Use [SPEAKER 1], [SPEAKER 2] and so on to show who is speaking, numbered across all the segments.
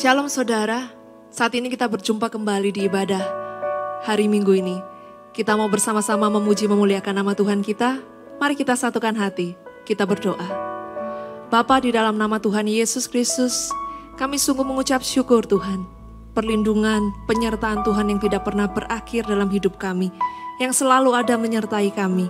[SPEAKER 1] Shalom saudara, saat ini kita berjumpa kembali di ibadah hari Minggu ini. Kita mau bersama-sama memuji memuliakan nama Tuhan kita. Mari kita satukan hati, kita berdoa. Bapa, di dalam nama Tuhan Yesus Kristus, kami sungguh mengucap syukur Tuhan. Perlindungan, penyertaan Tuhan yang tidak pernah berakhir dalam hidup kami, yang selalu ada menyertai kami,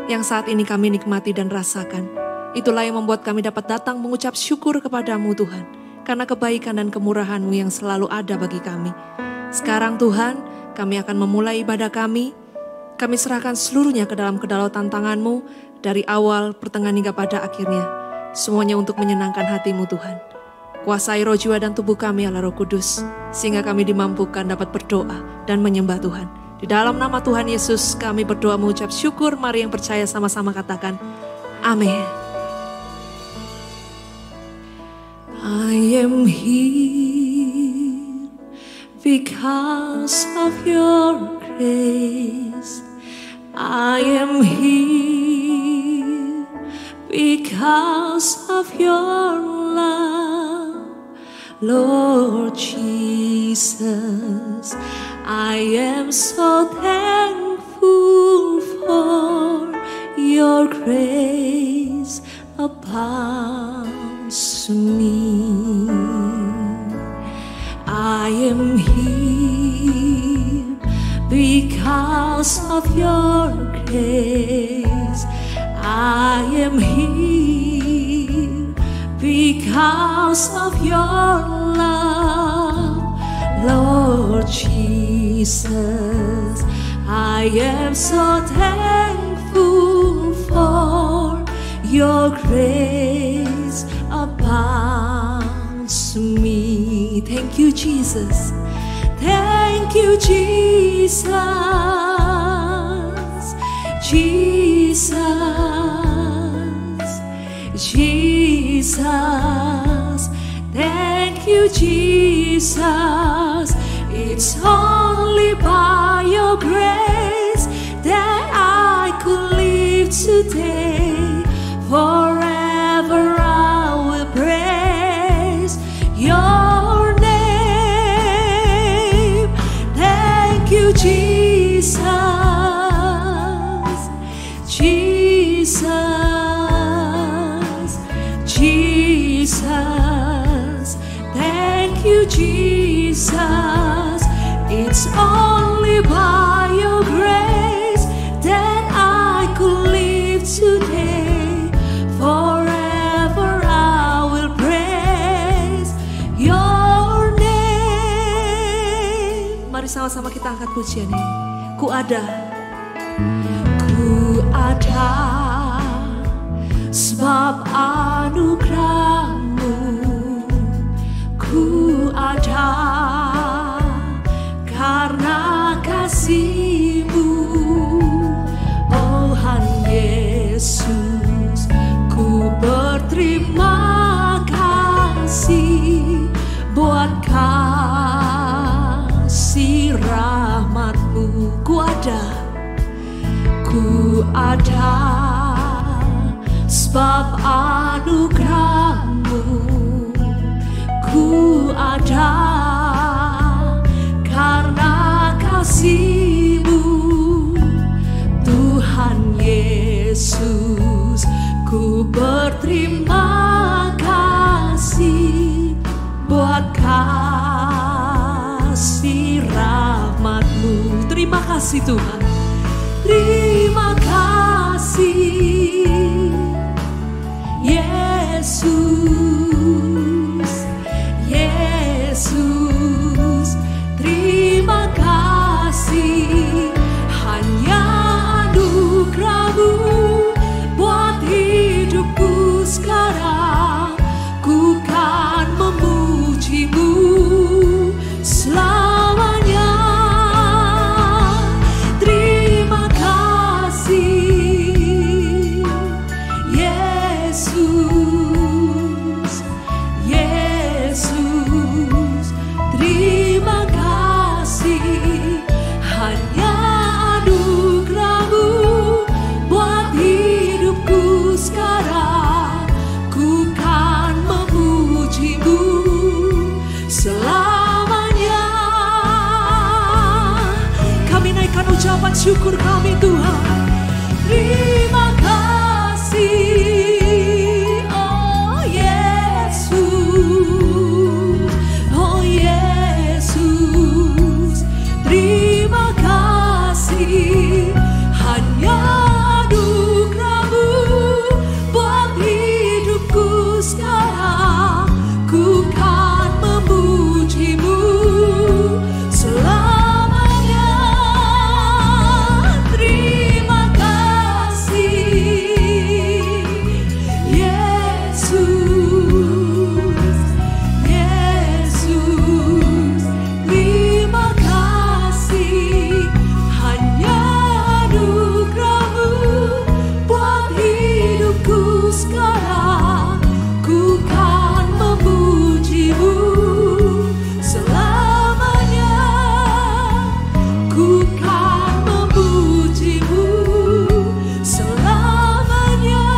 [SPEAKER 1] yang saat ini kami nikmati dan rasakan. Itulah yang membuat kami dapat datang mengucap syukur kepadamu Tuhan, karena kebaikan dan kemurahan-Mu yang selalu ada bagi kami. Sekarang Tuhan, kami akan memulai ibadah kami. Kami serahkan seluruhnya ke dalam kedaulatan tangan-Mu, dari awal, pertengahan hingga pada akhirnya. Semuanya untuk menyenangkan hati-Mu Tuhan. Kuasai roh, jiwa, dan tubuh kami Allah Roh Kudus, sehingga kami dimampukan dapat berdoa dan menyembah Tuhan. Di dalam nama Tuhan Yesus kami berdoa mengucap syukur. Mari yang percaya sama-sama katakan amin. I am here because of your grace. I am here because of your love, Lord Jesus. I am so thankful for your grace abounds to me. I am here because of your grace. I am here because of your love, Lord Jesus. I am so thankful for your grace abounds to me. Thank you, Jesus. Thank you, Jesus. Jesus. Jesus. Thank you, Jesus. It's only by your grace that I could live today. Forever I will praise your name. Thank you, Jesus. Jesus. Jesus. Thank you, Jesus. It's only by your grace that I could live today. Forever I will praise your name. Mari sama-sama kita angkat pujian ini. Ku ada sebab anugerah-Mu. Ku ada karena kasih-Mu. Oh Tuhan Yesus, ku berterima kasih buat kasih rahmat-Mu. Ku ada sebab anugerah-Mu. Ku ada karena kasih-Mu. Tuhan Yesus, ku berterima kasih buat kasih rahmat-Mu. Terima kasih Tuhan. Terima kasih Yesus. Yesus, terima kasih. Hanya anugerah-Mu buat hidupku sekarang. Ku kan memuji-Mu selamanya. Terima kasih Yesus. Yesus, terima kasih. Hanya anugerah-Mu buat hidupku sekarang. Ku kan memuji-Mu ucapan syukur kami Tuhan. Terima kasih, oh Yesus, oh Yesus. Terima kasih, hanya anugerah-Mu buat hidupku sekarang. Ku kan memuji-Mu selamanya. Terima kasih, Yesus, Yesus. Terima kasih, hanya anugerah-Mu buat hidupku sekarang. Ku kan memuji-Mu selamanya. Ku kan memuji-Mu selamanya.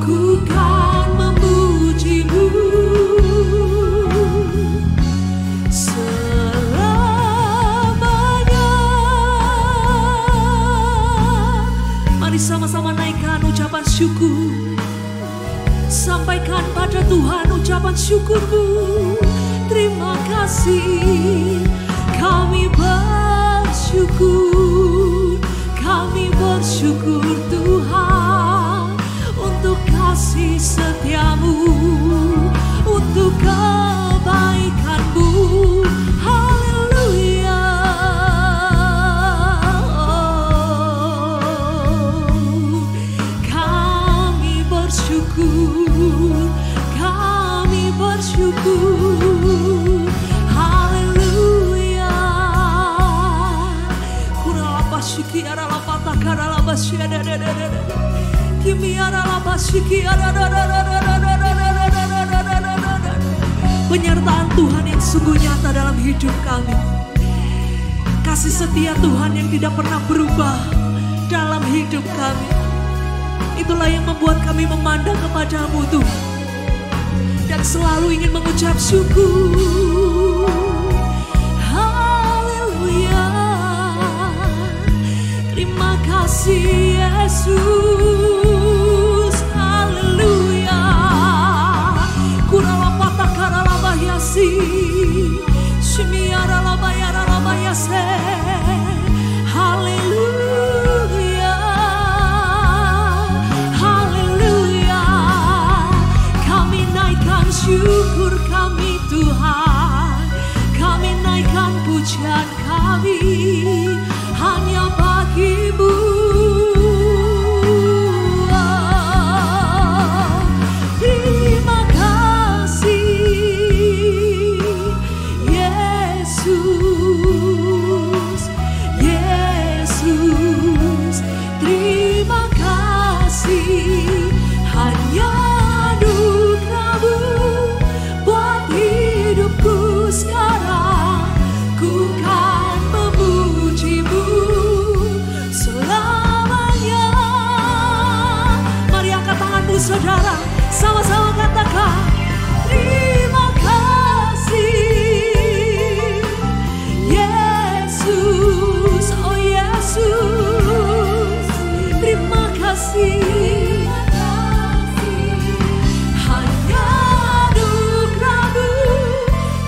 [SPEAKER 1] Ku kan memuji-Mu selamanya. Mari sama-sama naikkan ucapan syukur. Sampaikan pada Tuhan ucapan syukur-Mu. Terima kasih, kami bersyukur, kami bersyukur Tuhan untuk kasih setia-Mu, untuk kebaikan-Mu. Haleluya. Kami bersyukur, kami bersyukur. Haleluya. Kuralapashiki aralapatakaralavashia dadadadada. Kimi aralapashiki adadadadadadadadadadadadadadadadada. Penyertaan Tuhan yang sungguh nyata dalam hidup kami. Kasih setia Tuhan yang tidak pernah berubah dalam hidup kami. Itulah yang membuat kami memandang kepada-Mu Tuhan, dan selalu ingin mengucap syukur. Haleluya. Terima kasih Yesus. Haleluya. Kuralapatakaralabayasi, Shimiaralabayaralabayase. Haleluya. Haleluya. Kami naikkan syukur kami Tuhan, kami naikkan pujian kami hanya bagi-Mu. Terima kasih, Yesus, Yesus. Terima kasih, hanya anugerah-Mu buat hidupku sekarang. Ku kan memuji-Mu selamanya. Mari angkat tanganmu saudara, sama-sama katakan terima kasih, Yesus, oh Yesus. Terima kasih, hanya anugerah-Mu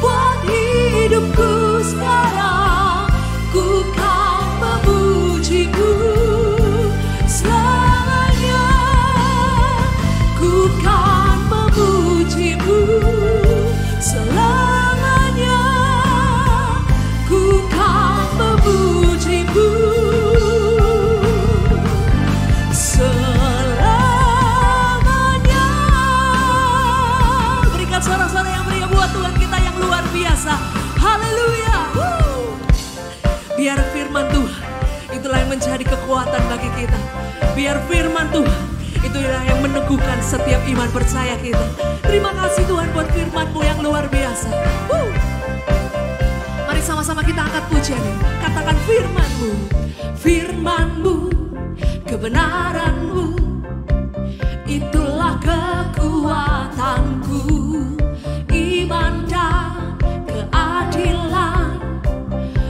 [SPEAKER 1] buat hidupku sekarang. Ku kan memuji-Mu selamanya. Ku kan memuji-Mu selamanya. Ku kan memuji-Mu selamanya. Berikan suara-suara yang meriah buat Tuhan kita yang luar biasa. Haleluya. Biar firman Tuhan itulah yang menjadi kekuatan bagi kita. Biar firman Tuhan itulah yang meneguhkan setiap iman percaya kita. Terima kasih Tuhan buat firman-Mu yang luar biasa. Mari sama-sama kita angkat pujian ini. Katakan firman-Mu, firman-Mu, kebenaran-Mu, itulah kekuatanku. Iman dan keadilan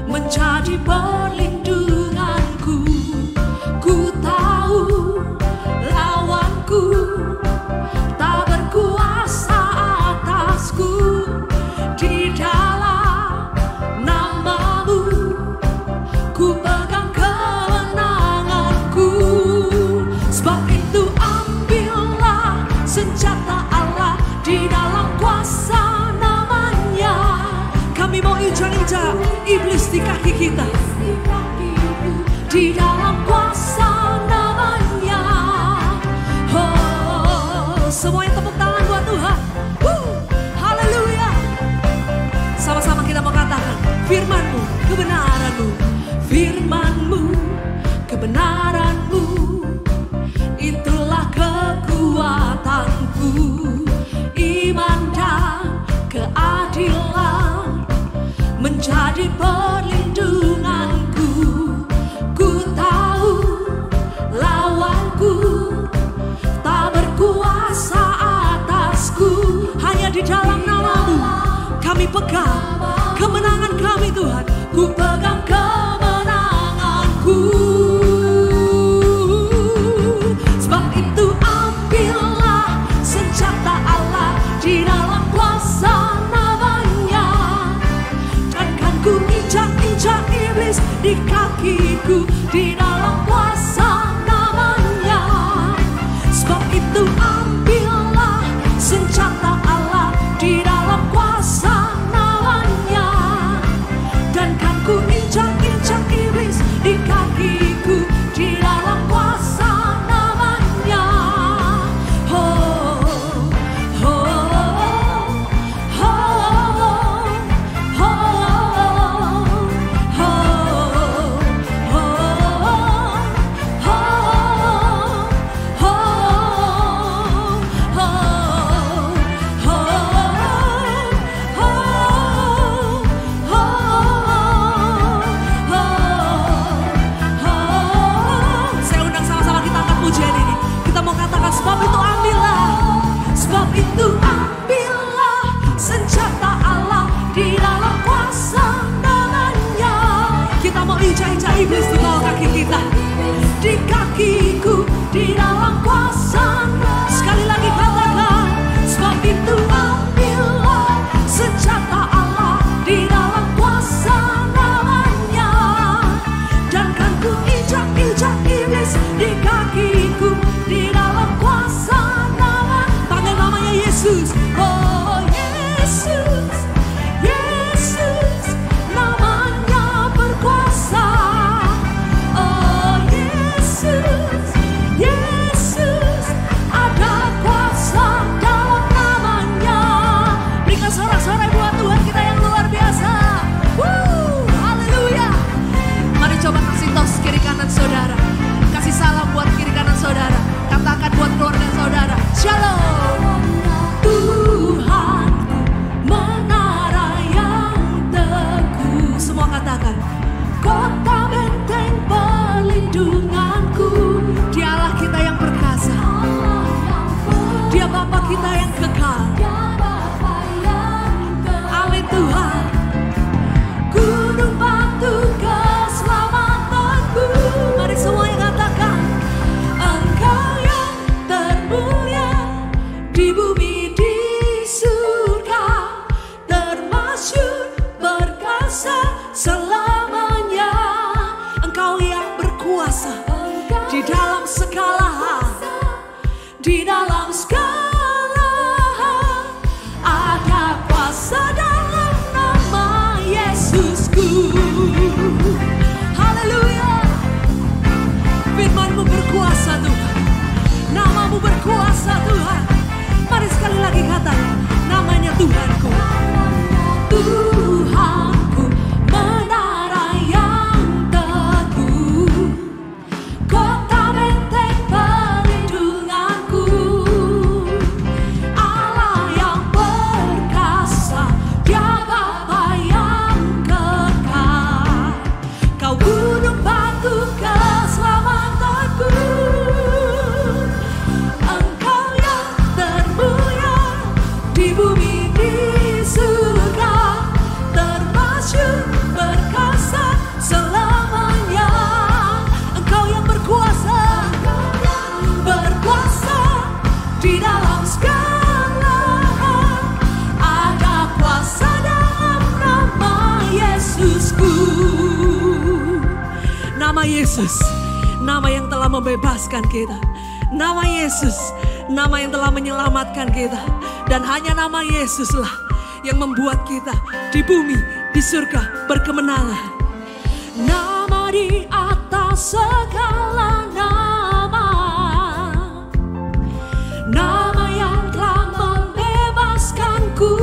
[SPEAKER 1] menjadi perlindungan kaki kita, di dalam kuasa namanya. Oh, semuanya tepuk tangan buat Tuhan. Haleluya. Sama-sama kita mau katakan, firman-Mu, kebenaran-Mu, firman-Mu, kebenaran-Mu, itulah kekuatanku, iman dan keadilan menjadi perlindunganku. Ku tahu lawanku tak berkuasa atasku, hanya di dalam nama-Mu kami pegang kemenangan kami Tuhan. Ku pegang kemenanganku. Sebab itu ambillah senjata Allah di dalam kuasa namanya. Dan kan ku injak-injak iblis di kakiku di dalam kuasa namanya. Sebab itu ambillah senjata Allah di dalam kuasa namanya. Dan kan ku injak-injak iblis di kakiku di dalam kuasa namanya. Oh, oh, oh, oh, oh, saya undang sama-sama kita angkat pujian ini. Kita mau katakan, sebab itu ambillah, sebab itu ambillah senjata Allah di dalam kuasa namanya. Kita mau injak-injak iblis di bawah kaki kita, di kakiku di dalam kuasa. Sekali lagi katakan, sebab itu ambillah senjata Allah di dalam kuasa namanya. Dan kan ku injak-injak iblis di kakiku di dalam kuasa nama. Panggil namanya Yesus. Oh Yesus, Yesus, namanya berkuasa. Oh Yesus, Yesus, ada kuasa dalam namanya. Berikan sorak-sorai buat Tuhan kita yang luar biasa. Haleluya. Mari coba kasih tos kiri kanan saudara. Kasih salam buat kiri kanan saudara. Katakan buat keluarga saudara, Shalom. Tuhanku menara yang teguh. Semua katakan, kota benteng perlindunganku. Dialah kita yang perkasa, Dia Bapa kita yang kekal. Amin Tuhan. Gunung batu keselamatanku. Mari semuanya katakan, Engkau yang termulia di bumi di surga, termasyhur berkuasa selamanya. Engkau yang berkuasa di dalam segala hal, di dalam segala hal. Ada kuasa dalam nama Yesusku. Haleluya. Firman-Mu berkuasa Tuhan, nama-Mu berkuasa Tuhan. Mari sekali lagi katakan, namanya Tuhanku. Tuhanku menara yang teguh, kota benteng perlindunganku. Allah yang perkasa, Dia Bapa yang kekal. Kau gunung batu keselamatanku. Engkau yang termulia di bumi di surga, termasyhur berkuasa selamanya. Engkau yang berkuasa, berkuasa di dalam segala hal. Ada kuasa dalam nama Yesusku. Nama Yesus, nama yang telah membebaskan kita. Nama Yesus, nama yang telah menyelamatkan kita. Dan hanya nama Yesuslah yang membuat kita di bumi, di surga berkemenangan.
[SPEAKER 2] Nama di atas segala nama, nama yang telah membebaskanku.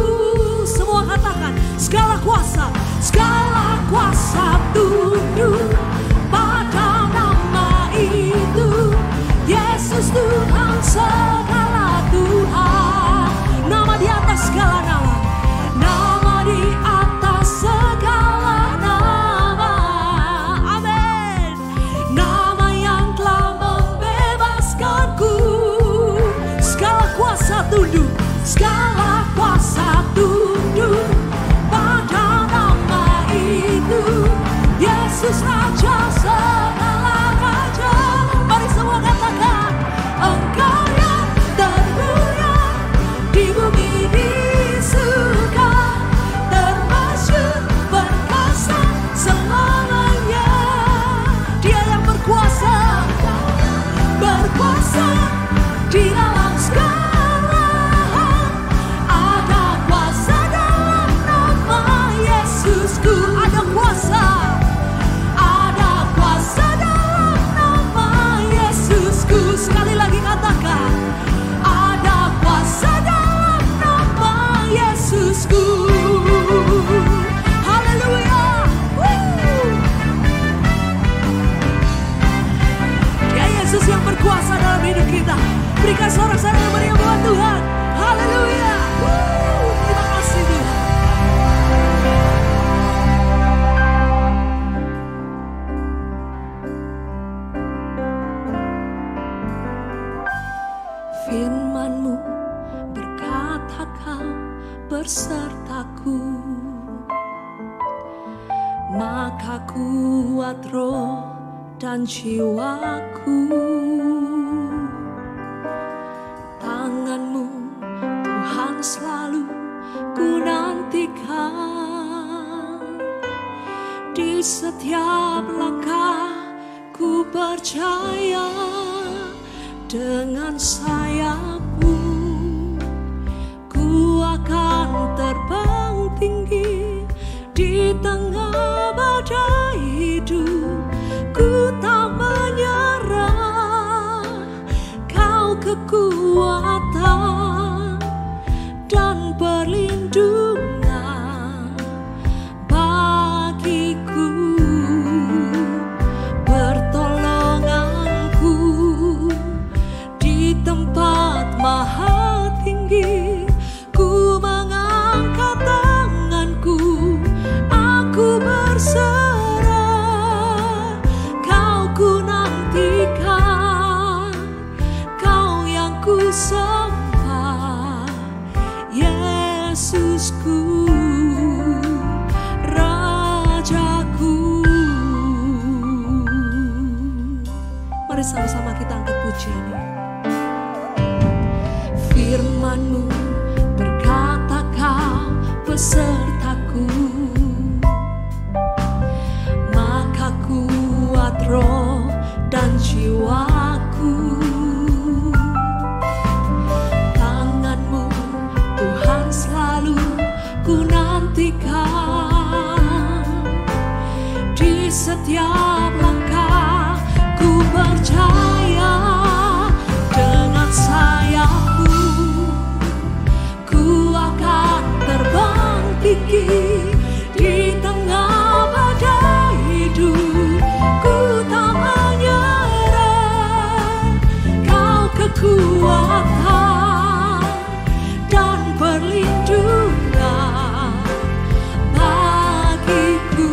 [SPEAKER 2] Semua katakan, segala kuasa tunduk pada nama itu. Yesus Tuhan segala Tuhan. Nama di atas segala nama, nama di atas segala nama. Amin. Nama yang telah membebaskanku. Segala kuasa tunduk, segala kuasa tunduk pada nama itu. Yesus Raja segala raja. Mari semua katakan, Engkau yang termulia di bumi di surga, termasyhur perkasa selamanya. Dia yang berkuasa di dalam segala hal. Ada kuasa dalam nama Yesusku. Ada kuasa dalam nama Yesusku. Sekali lagi katakan, ada kuasa dalam nama Yesusku. Haleluya. Dia Yesus yang berkuasa dalam hidup kita. Berikan sorak-sorai yang meriah buat Tuhan. Haleluya. Terima kasih Tuhan. Firman-Mu berkata Kau bersertaku, maka kuat roh dan jiwaku. Tangan-Mu Tuhan selalu ku nantikan. Di setiap langkah ku percaya, dengan sayap-Mu ku akan terbang tinggi. Di tengah badai hidup ku tak menyerah. Kau kekuatan dan perlindungan bagiku, pertolonganku di tempat maha tinggi. Ku mengangkat tanganku, aku berserah. Kau ku nantikan, Kau yang ku sembah, Yesusku, Rajaku. Mari sama-sama kita angkat pujian. Firman-Mu berkata Kau besertaku, maka kuat roh dan jiwaku. Tangan-Mu Tuhan selalu ku nantikan. Di setiap langkah ku percaya, dengan sayap-Mu ku akan terbang tinggi. Di tengah badai hidup ku tak menyerah. Kau kekuatan dan perlindungan bagiku,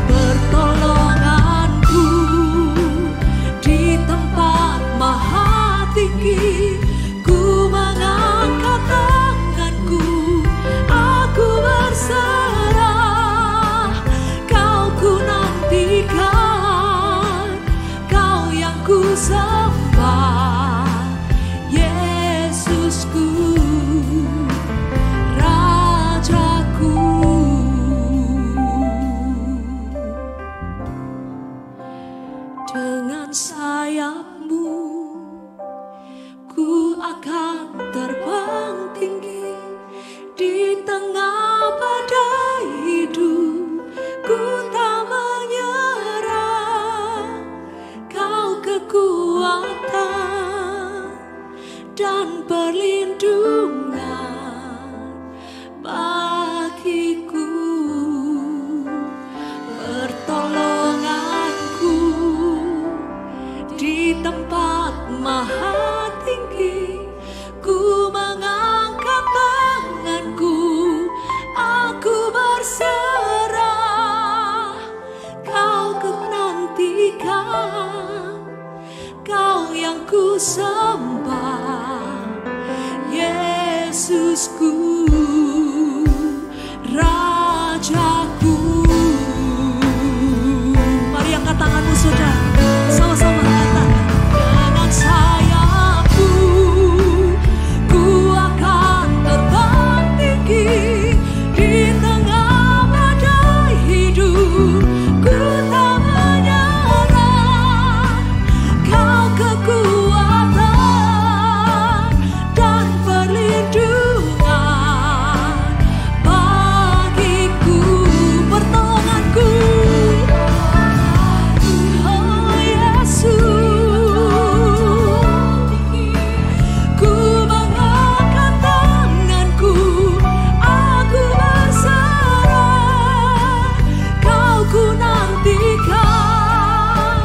[SPEAKER 2] pertolonganku sembah, Yesusku, Rajaku. Mari angkat tanganmu saudara, sama-sama katakan. Dengan sayapmu ku akan terbang tinggi di tengah badai hidup. Ku tak menyerah, Kau kekuatan dan perlindungan bagiku, pertolonganku. Oh Yesus, ku mengangkat tanganku, aku berserah. Kau ku nantikan,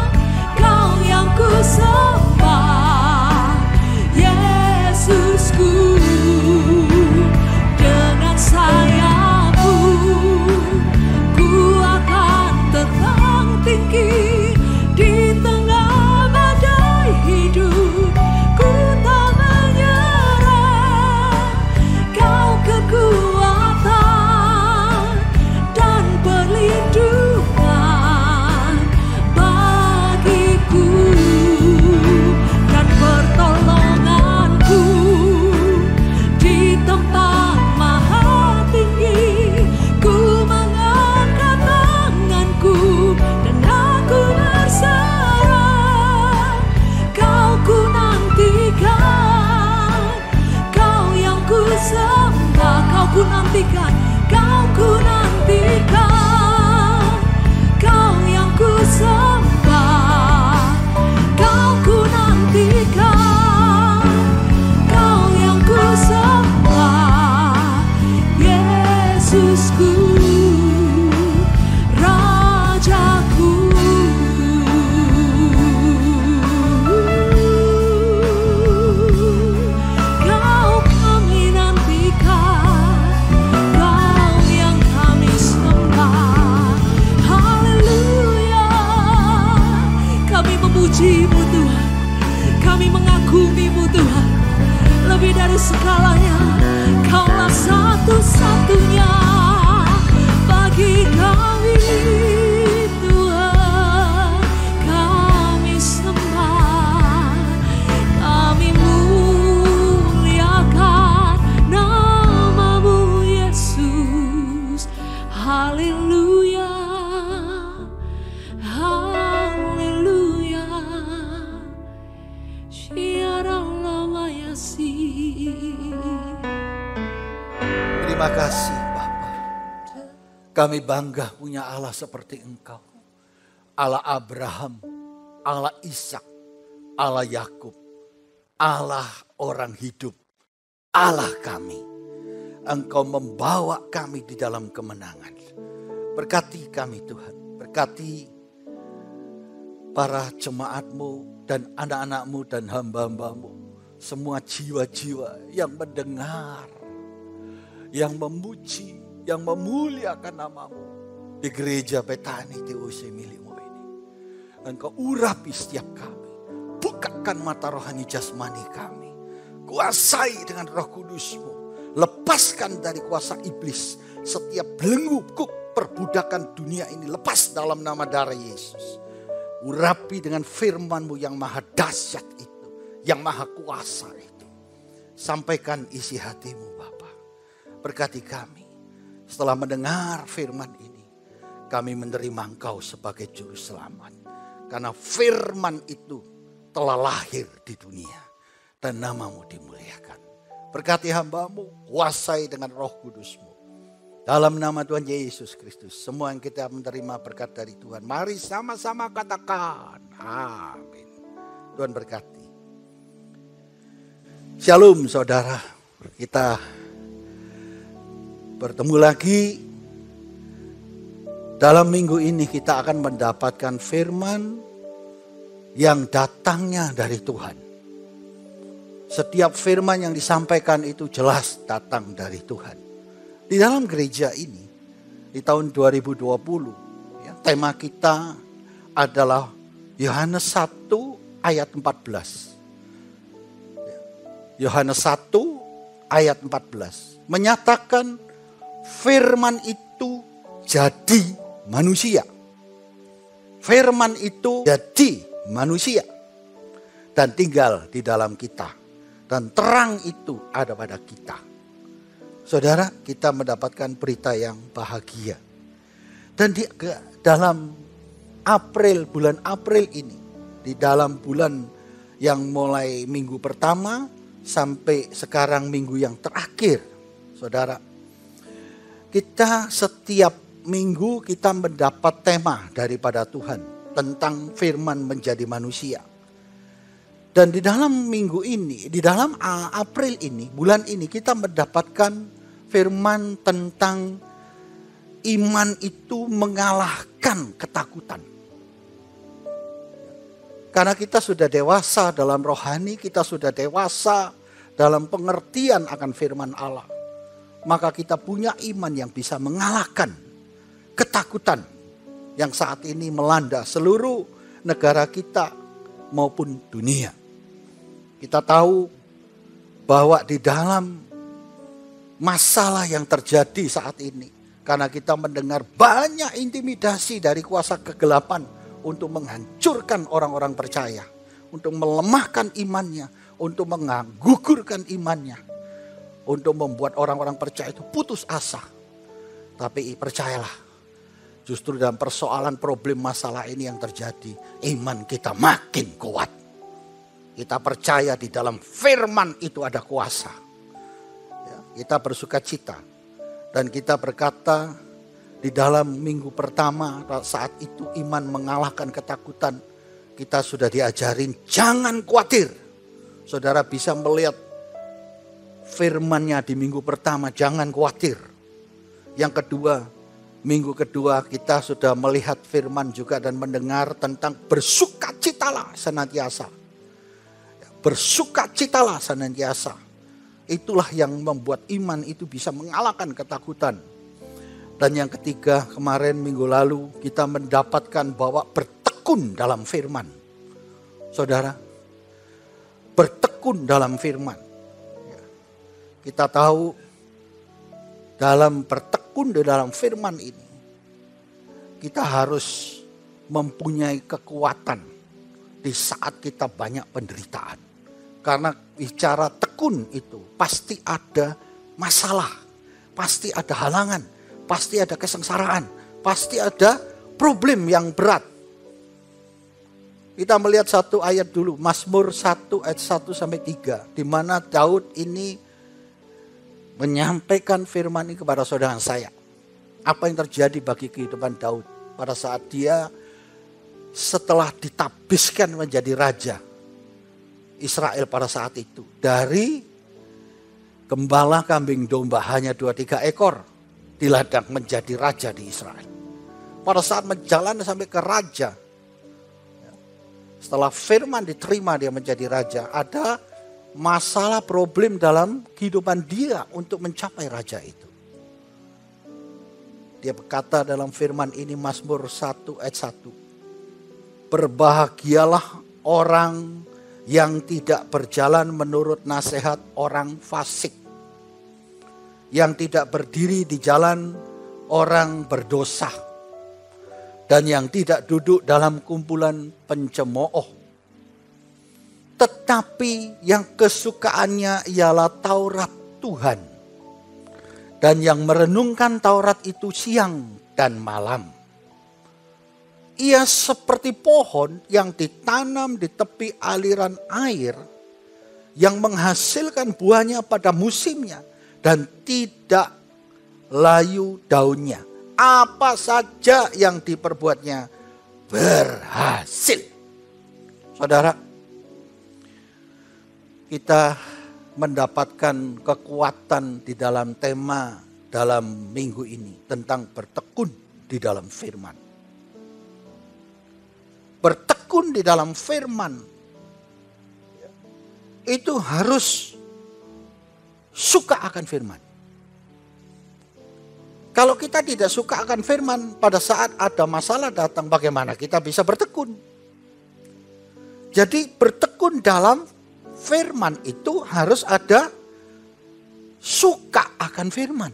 [SPEAKER 2] Kau yang ku sembah, Yesusku. Dengan sayapmu ku akan terbang tinggi di tengah badai hidup. Ku tak menyerah, Kau kekuatan dan perlindungan bagiku, dan pertolonganku di tempat maha tinggi. Ku mengangkat tanganku dan aku berserah. Kau ku nantikan, Kau yang ku sembah. Kau ku nantikan, Kau ku nantikan, Kau yang ku sembah. Kau ku nantikan, Kau yang ku sembah, Yesusku, Rajaku. Kau kami nantikan, Kau yang kami sembah. Haleluya. Kami memuji-Mu Tuhan, kami mengagumi-Mu Tuhan. Lebih dari segalanya, Kaulah satu-satunya bagi kami Tuhan. Kami sembah, kami muliakan nama-Mu Yesus. Haleluya, haleluya.
[SPEAKER 3] Terima kasih Bapa. Kami bangga punya Allah seperti Engkau. Allah Abraham, Allah Ishak, Allah Yakub, Allah orang hidup, Allah kami. Engkau membawa kami di dalam kemenangan. Berkati kami Tuhan, berkati para jemaat-Mu dan anak-anak-Mu dan hamba-hamba-Mu. Semua jiwa-jiwa yang mendengar, yang memuji, yang memuliakan nama-Mu di gereja Betani TOC milik-Mu ini. Engkau urapi setiap kami, bukakan mata rohani jasmani kami, kuasai dengan Roh Kudus-Mu, lepaskan dari kuasa iblis setiap belenggu perbudakan dunia ini, lepas dalam nama darah Yesus. Urapi dengan firman-Mu yang maha dahsyat itu, yang maha kuasa itu. Sampaikan isi hati-Mu Bapa. Berkati kami. Setelah mendengar firman ini, kami menerima Engkau sebagai juru selamat. Karena firman itu telah lahir di dunia. Dan nama-Mu dimuliakan. Berkati hamba-Mu, kuasai dengan Roh Kudus-Mu. Dalam nama Tuhan Yesus Kristus, semua yang kita menerima berkat dari Tuhan. Mari sama-sama katakan, amin. Tuhan berkati. Shalom saudara, kita bertemu lagi. Dalam minggu ini kita akan mendapatkan firman yang datangnya dari Tuhan. Setiap firman yang disampaikan itu jelas datang dari Tuhan. Di dalam gereja ini, di tahun 2020, ya, tema kita adalah Yohanes 1 ayat 14. Yohanes 1 ayat 14 menyatakan firman itu jadi manusia. Firman itu jadi manusia dan tinggal di dalam kita. Dan terang itu ada pada kita. Saudara, kita mendapatkan berita yang bahagia. Dan di dalam bulan April ini, di dalam bulan yang mulai minggu pertama sampai sekarang minggu yang terakhir, saudara, kita setiap minggu kita mendapat tema daripada Tuhan tentang firman menjadi manusia. Dan di dalam minggu ini, di dalam April ini, bulan ini kita mendapatkan firman tentang iman itu mengalahkan ketakutan. Karena kita sudah dewasa dalam rohani, kita sudah dewasa dalam pengertian akan firman Allah. Maka kita punya iman yang bisa mengalahkan ketakutan yang saat ini melanda seluruh negara kita maupun dunia. Kita tahu bahwa di dalam masalah yang terjadi saat ini, karena kita mendengar banyak intimidasi dari kuasa kegelapan untuk menghancurkan orang-orang percaya, untuk melemahkan imannya, untuk menggugurkan imannya, untuk membuat orang-orang percaya itu putus asa. Tapi percayalah, justru dalam persoalan problem masalah ini yang terjadi, iman kita makin kuat. Kita percaya di dalam firman itu ada kuasa. Ya, kita bersuka cita. Dan kita berkata di dalam minggu pertama saat itu iman mengalahkan ketakutan. Kita sudah diajarin jangan khawatir. Saudara bisa melihat firman-Nya di minggu pertama, jangan khawatir. Yang kedua, minggu kedua kita sudah melihat firman juga dan mendengar tentang bersukacitalah senantiasa. Bersukacitalah senantiasa. Itulah yang membuat iman itu bisa mengalahkan ketakutan. Dan yang ketiga, kemarin minggu lalu kita mendapatkan bahwa bertekun dalam firman. Saudara, bertekun dalam firman. Kita tahu dalam bertekun di dalam firman ini, kita harus mempunyai kekuatan di saat kita banyak penderitaan. Karena bicara tekun itu pasti ada masalah, pasti ada halangan, pasti ada kesengsaraan, pasti ada problem yang berat. Kita melihat satu ayat dulu, Mazmur 1 ayat 1 sampai 3, di mana Daud ini menyampaikan firman ini kepada saudara saya. Apa yang terjadi bagi kehidupan Daud pada saat dia setelah ditabiskan menjadi raja Israel pada saat itu. Dari gembala kambing domba hanya 2-3 ekor di ladang menjadi raja di Israel. Pada saat menjalan sampai ke raja, setelah firman diterima dia menjadi raja, ada masalah problem dalam kehidupan dia untuk mencapai raja itu. Dia berkata dalam firman ini, Mazmur 1 ayat 1. Berbahagialah orang yang tidak berjalan menurut nasihat orang fasik, yang tidak berdiri di jalan orang berdosa, dan yang tidak duduk dalam kumpulan pencemooh. Tetapi yang kesukaannya ialah Taurat Tuhan, dan yang merenungkan Taurat itu siang dan malam. Ia seperti pohon yang ditanam di tepi aliran air, yang menghasilkan buahnya pada musimnya dan tidak layu daunnya. Apa saja yang diperbuatnya berhasil. Saudara, kita mendapatkan kekuatan di dalam tema dalam minggu ini tentang bertekun di dalam firman. Bertekun di dalam firman itu harus suka akan firman. Kalau kita tidak suka akan firman, pada saat ada masalah datang, bagaimana kita bisa bertekun? Jadi bertekun dalam firman itu harus ada suka akan firman.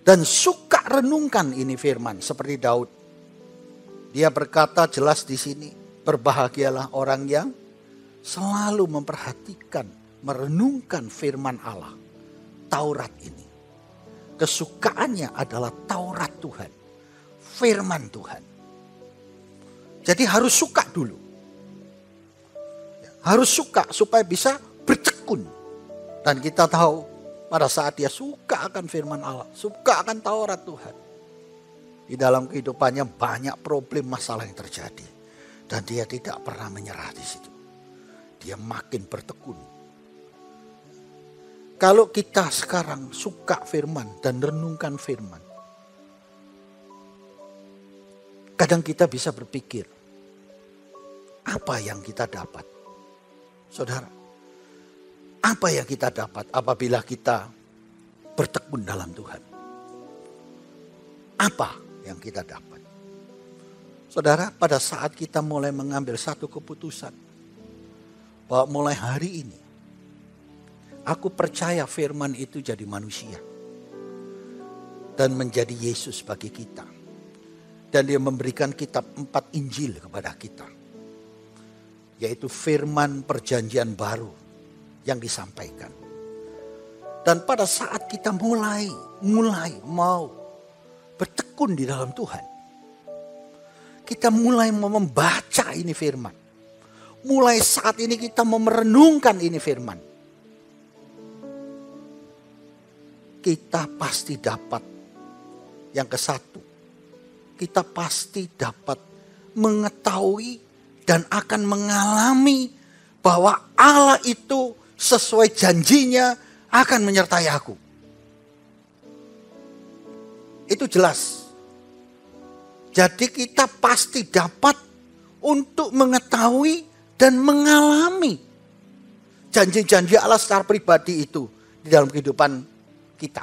[SPEAKER 3] Dan suka renungkan ini firman seperti Daud. Dia berkata jelas di sini, berbahagialah orang yang selalu memperhatikan, merenungkan firman Allah, Taurat ini. Kesukaannya adalah Taurat Tuhan, firman Tuhan. Jadi harus suka dulu. Harus suka supaya bisa bertekun. Dan kita tahu pada saat dia suka akan firman Allah, suka akan Taurat Tuhan, di dalam kehidupannya banyak problem masalah yang terjadi. Dan dia tidak pernah menyerah di situ. Dia makin bertekun. Kalau kita sekarang suka firman dan renungkan firman, kadang kita bisa berpikir, apa yang kita dapat? Saudara, apa yang kita dapat apabila kita bertekun dalam Tuhan? Apa yang kita dapat? Saudara, pada saat kita mulai mengambil satu keputusan, bahwa mulai hari ini, aku percaya firman itu jadi manusia. Dan menjadi Yesus bagi kita. Dan dia memberikan kitab 4 Injil kepada kita. Yaitu firman perjanjian baru yang disampaikan. Dan pada saat kita mulai mau bertekun di dalam Tuhan. Kita mulai mau membaca ini firman. Mulai saat ini kita mau merenungkan ini firman. Kita pasti dapat yang ke satu. Kita pasti dapat mengetahui dan akan mengalami bahwa Allah itu sesuai janjinya akan menyertai aku. Itu jelas. Jadi kita pasti dapat untuk mengetahui dan mengalami janji-janji Allah secara pribadi itu di dalam kehidupan kita.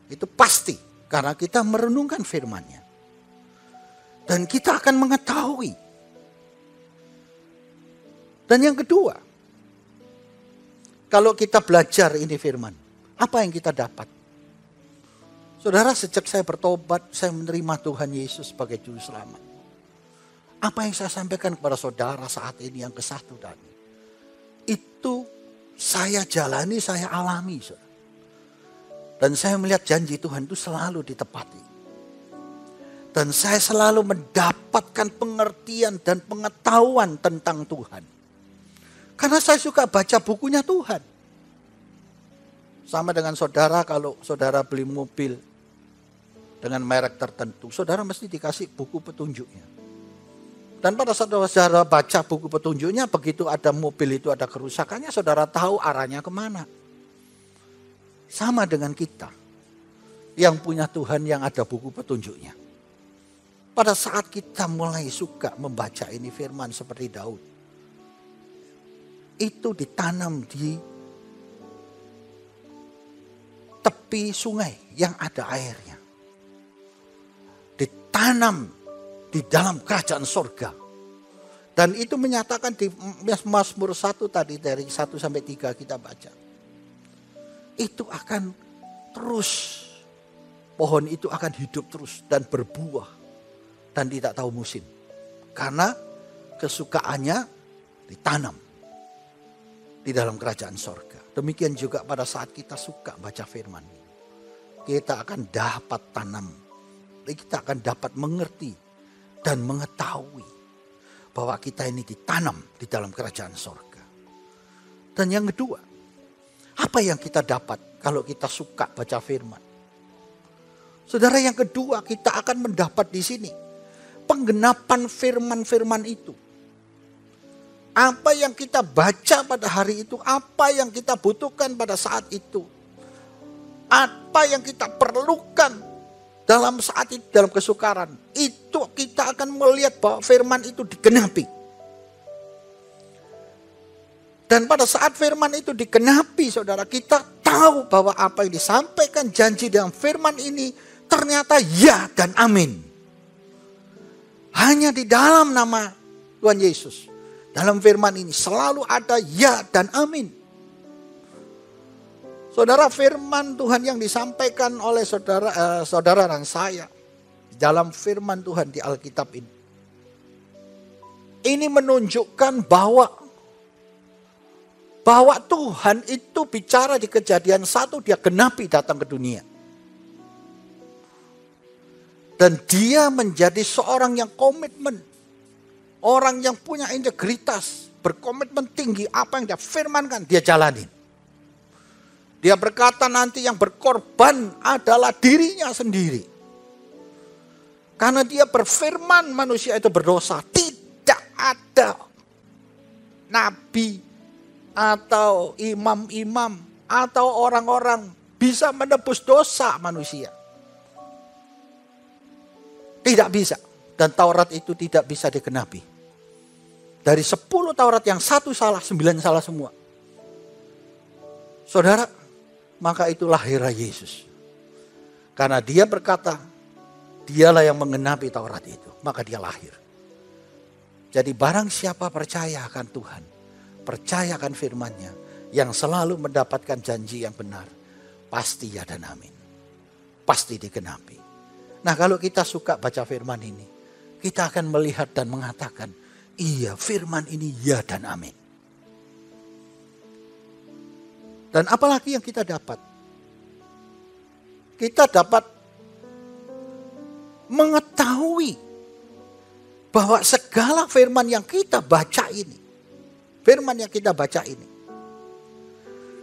[SPEAKER 3] Itu pasti karena kita merenungkan firman-Nya. Dan kita akan mengetahui. Dan yang kedua, kalau kita belajar ini firman, apa yang kita dapat? Saudara, sejak saya bertobat, saya menerima Tuhan Yesus sebagai Juru Selamat. Apa yang saya sampaikan kepada saudara saat ini yang ke satu tadi, itu saya jalani, saya alami. Saudara. Dan saya melihat janji Tuhan itu selalu ditepati. Dan saya selalu mendapatkan pengertian dan pengetahuan tentang Tuhan. Karena saya suka baca bukunya Tuhan. Sama dengan saudara, kalau saudara beli mobil dengan merek tertentu, saudara mesti dikasih buku petunjuknya. Dan pada saat saudara baca buku petunjuknya, begitu ada mobil itu ada kerusakannya, saudara tahu arahnya kemana. Sama dengan kita yang punya Tuhan yang ada buku petunjuknya. Pada saat kita mulai suka membaca ini firman seperti Daud, itu ditanam di tepi sungai yang ada airnya. Ditanam di dalam kerajaan sorga. Dan itu menyatakan di Mazmur 1 tadi dari 1 sampai 3 kita baca. Itu akan terus, pohon itu akan hidup terus dan berbuah dan tidak tahu musim. Karena kesukaannya ditanam di dalam kerajaan sorga. Demikian juga pada saat kita suka baca firman. Kita akan dapat tanam. Kita akan dapat mengerti dan mengetahui bahwa kita ini ditanam di dalam kerajaan sorga. Dan yang kedua, apa yang kita dapat kalau kita suka baca firman? Saudara, yang kedua kita akan mendapat di sini penggenapan firman-firman itu. Apa yang kita baca pada hari itu, apa yang kita butuhkan pada saat itu, apa yang kita perlukan dalam saat itu, dalam kesukaran, itu kita akan melihat bahwa firman itu digenapi. Dan pada saat firman itu digenapi, saudara, kita tahu bahwa apa yang disampaikan janji dalam firman ini ternyata ya dan amin. Hanya di dalam nama Tuhan Yesus. Dalam firman ini selalu ada ya dan amin. Saudara, firman Tuhan yang disampaikan oleh saudara dan saya dalam firman Tuhan di Alkitab ini menunjukkan bahwa Tuhan itu bicara di Kejadian 1, dia genapi datang ke dunia. Dan dia menjadi seorang yang komitmen. Orang yang punya integritas, berkomitmen tinggi, apa yang dia firmankan, dia jalanin. Dia berkata nanti yang berkorban adalah dirinya sendiri. Karena dia berfirman manusia itu berdosa. Tidak ada nabi atau imam-imam atau orang-orang bisa menebus dosa manusia. Tidak bisa. Dan Taurat itu tidak bisa digenapi. Dari 10 Taurat yang 1 salah, 9 salah semua. Saudara, maka itu lahirlah Yesus. Karena dia berkata, dialah yang menggenapi Taurat itu. Maka dia lahir. Jadi barang siapa percaya akan Tuhan, percaya akan firman-Nya, yang selalu mendapatkan janji yang benar, pasti ya dan amin. Pasti digenapi. Nah, kalau kita suka baca firman ini, kita akan melihat dan mengatakan, iya, firman ini ya dan amin. Dan apalagi yang kita dapat? Kita dapat mengetahui bahwa segala firman yang kita baca ini,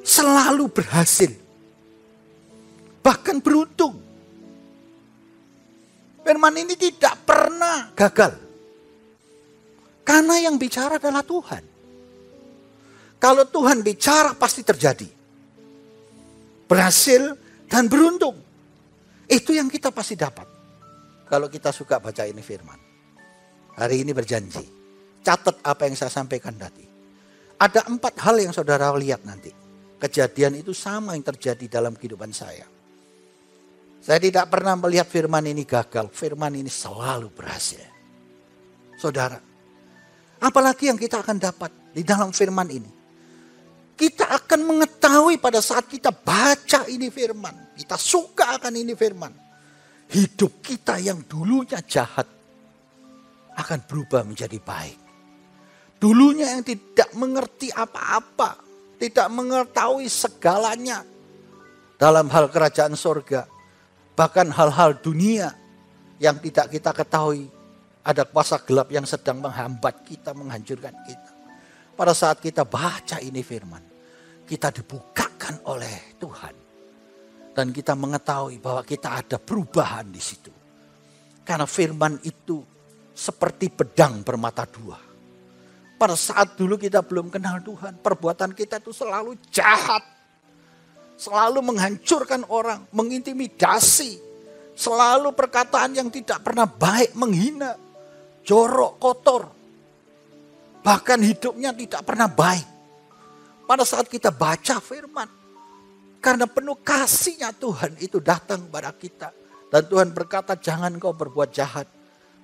[SPEAKER 3] selalu berhasil. Bahkan beruntung. Firman ini tidak pernah gagal. Karena yang bicara adalah Tuhan. Kalau Tuhan bicara pasti terjadi. Berhasil dan beruntung. Itu yang kita pasti dapat. Kalau kita suka baca ini firman. Hari ini berjanji. Catat apa yang saya sampaikan tadi. Ada 4 hal yang saudara lihat nanti. Kejadian itu sama yang terjadi dalam kehidupan saya. Saya tidak pernah melihat firman ini gagal. Firman ini selalu berhasil. Saudara, apalagi yang kita akan dapat di dalam firman ini. Kita akan mengetahui pada saat kita baca ini firman. Kita suka akan ini firman. Hidup kita yang dulunya jahat akan berubah menjadi baik. Dulunya yang tidak mengerti apa-apa. Tidak mengetahui segalanya. Dalam hal kerajaan sorga. Bahkan hal-hal dunia yang tidak kita ketahui. Ada kuasa gelap yang sedang menghambat kita, menghancurkan kita. Pada saat kita baca ini firman, kita dibukakan oleh Tuhan. Dan kita mengetahui bahwa kita ada perubahan di situ. Karena firman itu seperti pedang bermata dua. Pada saat dulu kita belum kenal Tuhan, perbuatan kita itu selalu jahat. Selalu menghancurkan orang, mengintimidasi. Selalu perkataan yang tidak pernah baik, menghina. Jorok, kotor. Bahkan hidupnya tidak pernah baik. Pada saat kita baca firman. Karena penuh kasihnya Tuhan itu datang kepada kita. Dan Tuhan berkata, jangan kau berbuat jahat.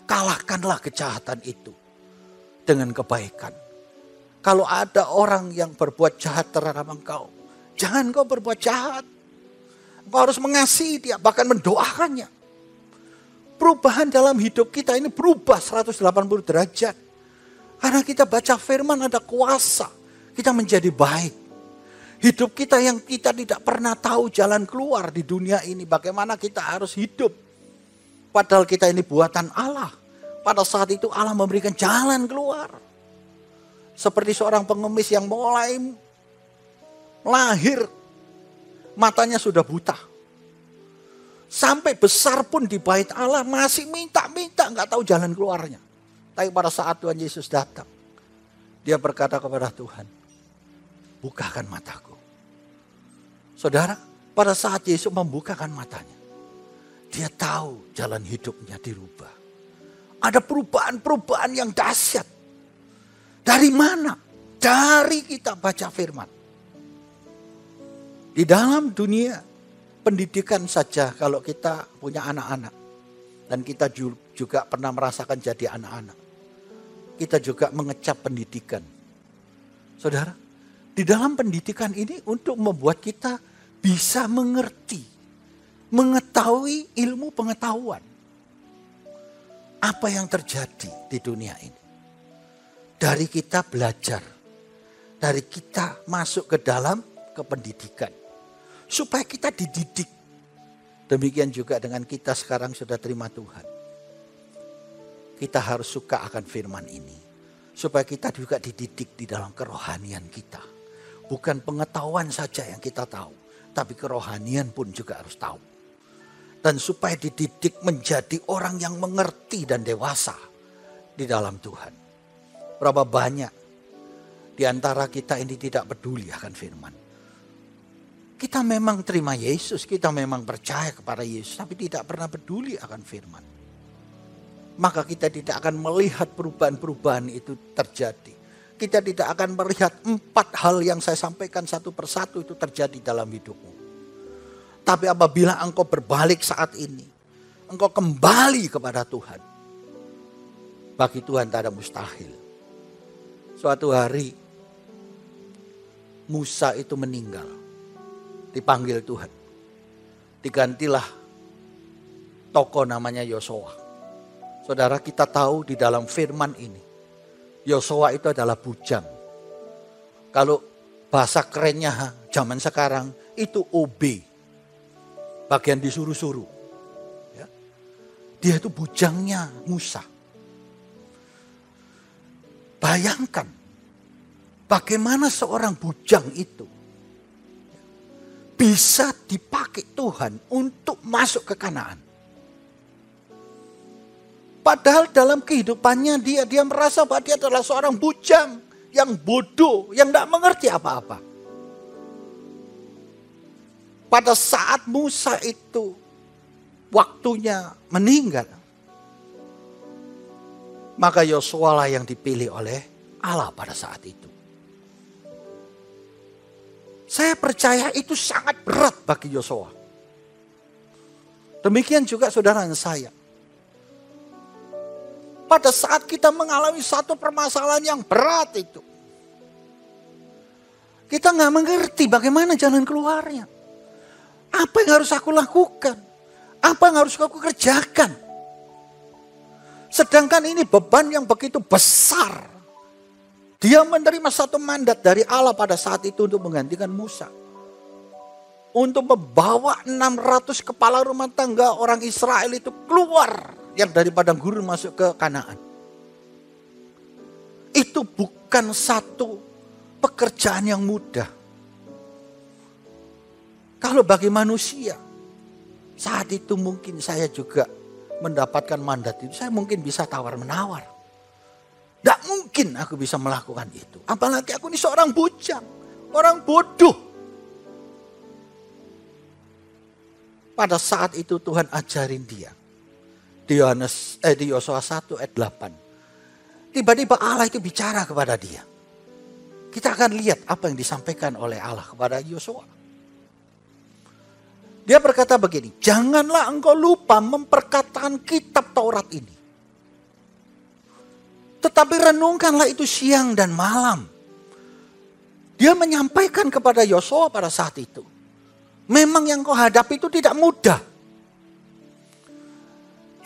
[SPEAKER 3] Kalahkanlah kejahatan itu dengan kebaikan. Kalau ada orang yang berbuat jahat terhadap engkau, jangan kau berbuat jahat. Engkau harus mengasihi dia, bahkan mendoakannya. Perubahan dalam hidup kita ini berubah 180 derajat. Karena kita baca firman ada kuasa. Kita menjadi baik. Hidup kita yang kita tidak pernah tahu jalan keluar di dunia ini. Bagaimana kita harus hidup. Padahal kita ini buatan Allah. Pada saat itu Allah memberikan jalan keluar. Seperti seorang pengemis yang mulai lahir. Matanya sudah buta. Sampai besar pun di bait Allah masih minta-minta gak tahu jalan keluarnya. Tapi pada saat Tuhan Yesus datang. Dia berkata kepada Tuhan. Bukakan mataku. Saudara, pada saat Yesus membukakan matanya. Dia tahu jalan hidupnya dirubah. Ada perubahan-perubahan yang dahsyat. Dari mana? Dari kita baca firman. Di dalam dunia pendidikan saja kalau kita punya anak-anak. Dan kita juga pernah merasakan jadi anak-anak. kita juga mengecap pendidikan. Saudara, di dalam pendidikan ini untuk membuat kita bisa mengerti, mengetahui ilmu pengetahuan. Apa yang terjadi di dunia ini. Dari kita belajar, dari kita masuk ke dalam kependidikan. Supaya kita dididik. Demikian juga dengan kita sekarang sudah terima Tuhan. Kita harus suka akan firman ini. Supaya kita juga dididik di dalam kerohanian kita. Bukan pengetahuan saja yang kita tahu. Tapi kerohanian pun juga harus tahu. Dan supaya dididik menjadi orang yang mengerti dan dewasa di dalam Tuhan. Berapa banyak di antara kita ini tidak peduli akan firman. Kita memang terima Yesus, kita memang percaya kepada Yesus, tapi tidak pernah peduli akan firman. Maka kita tidak akan melihat perubahan-perubahan itu terjadi. Kita tidak akan melihat 4 hal yang saya sampaikan satu persatu itu terjadi dalam hidupmu. Tapi apabila engkau berbalik saat ini, engkau kembali kepada Tuhan. Bagi Tuhan tak ada mustahil. Suatu hari Musa itu meninggal. Dipanggil Tuhan. Digantilah tokoh namanya Yosua. Saudara, kita tahu di dalam firman ini, Yosua itu adalah bujang. Kalau bahasa kerennya zaman sekarang itu OB. Bagian disuruh-suruh. Ya. Dia itu bujangnya Musa. Bayangkan bagaimana seorang bujang itu bisa dipakai Tuhan untuk masuk ke Kanaan. Padahal dalam kehidupannya dia merasa bahwa dia adalah seorang bujang yang bodoh, yang tidak mengerti apa-apa. Pada saat Musa itu waktunya meninggal, maka Yosua lah yang dipilih oleh Allah pada saat itu. Saya percaya itu sangat berat bagi Yosua. Demikian juga saudara saya. Pada saat kita mengalami satu permasalahan yang berat itu. Kita nggak mengerti bagaimana jalan keluarnya. Apa yang harus aku lakukan? Apa yang harus aku kerjakan? Sedangkan ini beban yang begitu besar. Dia menerima satu mandat dari Allah pada saat itu untuk menggantikan Musa. Untuk membawa 600 kepala rumah tangga orang Israel itu keluar. Yang dari padang gurun masuk ke Kanaan. Itu bukan satu pekerjaan yang mudah. Kalau bagi manusia, saat itu mungkin saya juga mendapatkan mandat itu. Saya mungkin bisa tawar-menawar. Tidak mungkin aku bisa melakukan itu. Apalagi aku ini seorang bujang. Orang bodoh. Pada saat itu Tuhan ajarin dia. Di Yosua 1 ayat 8. Tiba-tiba Allah itu bicara kepada dia. Kita akan lihat apa yang disampaikan oleh Allah kepada Yosua. Dia berkata begini, janganlah engkau lupa memperkatakan kitab Taurat ini. Tetapi renungkanlah itu siang dan malam. Dia menyampaikan kepada Yosua pada saat itu. Memang yang kau hadapi itu tidak mudah.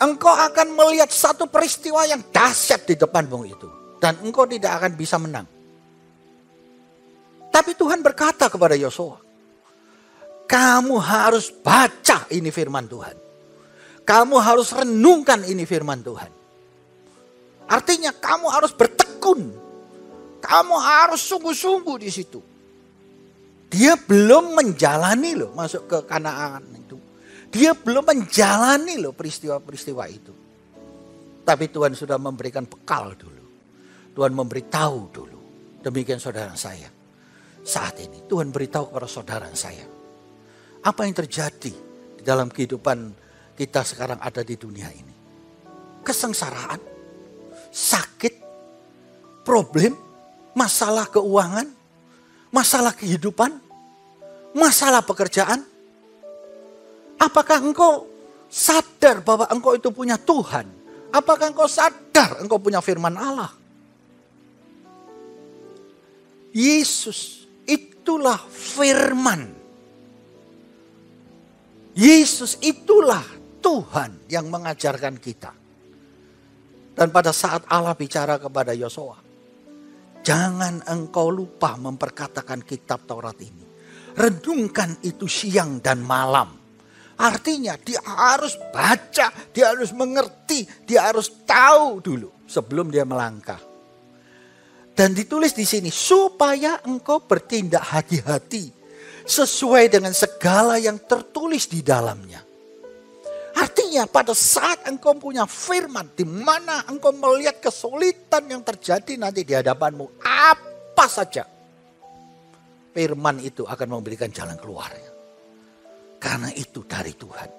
[SPEAKER 3] Engkau akan melihat satu peristiwa yang dahsyat di depanmu itu. Dan engkau tidak akan bisa menang. Tapi Tuhan berkata kepada Yosua, kamu harus baca ini firman Tuhan. Kamu harus renungkan ini firman Tuhan. Artinya kamu harus bertekun. Kamu harus sungguh-sungguh di situ. Dia belum menjalani loh masuk ke Kanaan itu. Dia belum menjalani loh peristiwa-peristiwa itu. Tapi Tuhan sudah memberikan bekal dulu. Tuhan memberitahu dulu. Demikian saudara saya. Saat ini Tuhan beritahu kepada saudara saya. Apa yang terjadi di dalam kehidupan kita sekarang ada di dunia ini. Kesengsaraan, sakit, problem, masalah keuangan, masalah kehidupan, masalah pekerjaan. Apakah engkau sadar bahwa engkau itu punya Tuhan? Apakah engkau sadar engkau punya firman Allah? Yesus itulah firman. Yesus itulah Tuhan yang mengajarkan kita. Dan pada saat Allah bicara kepada Yosua, jangan engkau lupa memperkatakan kitab Taurat ini. Renungkan itu siang dan malam. Artinya dia harus baca, dia harus mengerti, dia harus tahu dulu sebelum dia melangkah. Dan ditulis di sini, supaya engkau bertindak hati-hati sesuai dengan segala yang tertulis di dalamnya. Artinya pada saat engkau punya firman, di mana engkau melihat kesulitan yang terjadi nanti di hadapanmu, apa saja, firman itu akan memberikan jalan keluarnya. Karena itu dari Tuhan.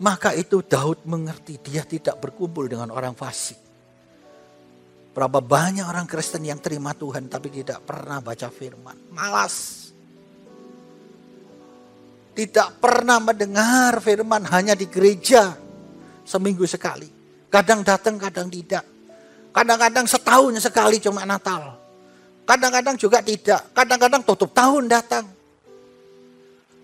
[SPEAKER 3] Maka itu Daud mengerti dia tidak berkumpul dengan orang fasik. Berapa banyak orang Kristen yang terima Tuhan tapi tidak pernah baca firman. Malas. Tidak pernah mendengar firman, hanya di gereja seminggu sekali. Kadang datang, kadang tidak. Kadang-kadang setahun sekali cuma Natal. Kadang-kadang juga tidak. Kadang-kadang tutup tahun datang.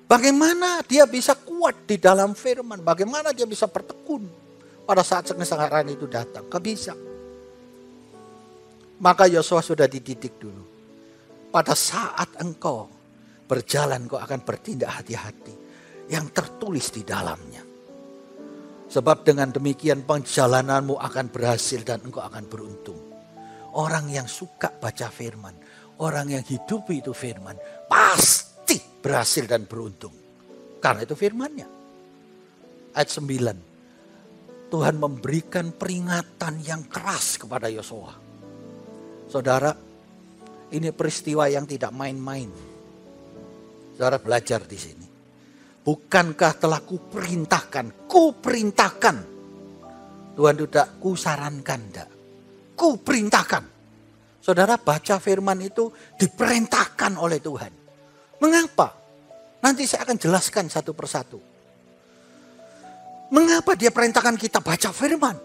[SPEAKER 3] Bagaimana dia bisa kuat di dalam firman? Bagaimana dia bisa bertekun pada saat kesengsaraan itu datang? Gak bisa. Maka Yosua sudah dididik dulu. Pada saat engkau berjalan, kau akan bertindak hati-hati yang tertulis di dalamnya. Sebab dengan demikian perjalananmu akan berhasil dan engkau akan beruntung. Orang yang suka baca firman, orang yang hidupi itu firman, pasti berhasil dan beruntung. Karena itu firmannya. Ayat 9. Tuhan memberikan peringatan yang keras kepada Yosua. Saudara, ini peristiwa yang tidak main-main. Saudara belajar di sini. Bukankah telah kuperintahkan. Tuhan tidak kusarankan. Tidak. Kuperintahkan. Saudara baca firman itu diperintahkan oleh Tuhan. Mengapa? Nanti saya akan jelaskan satu persatu. Mengapa dia perintahkan kita baca firman?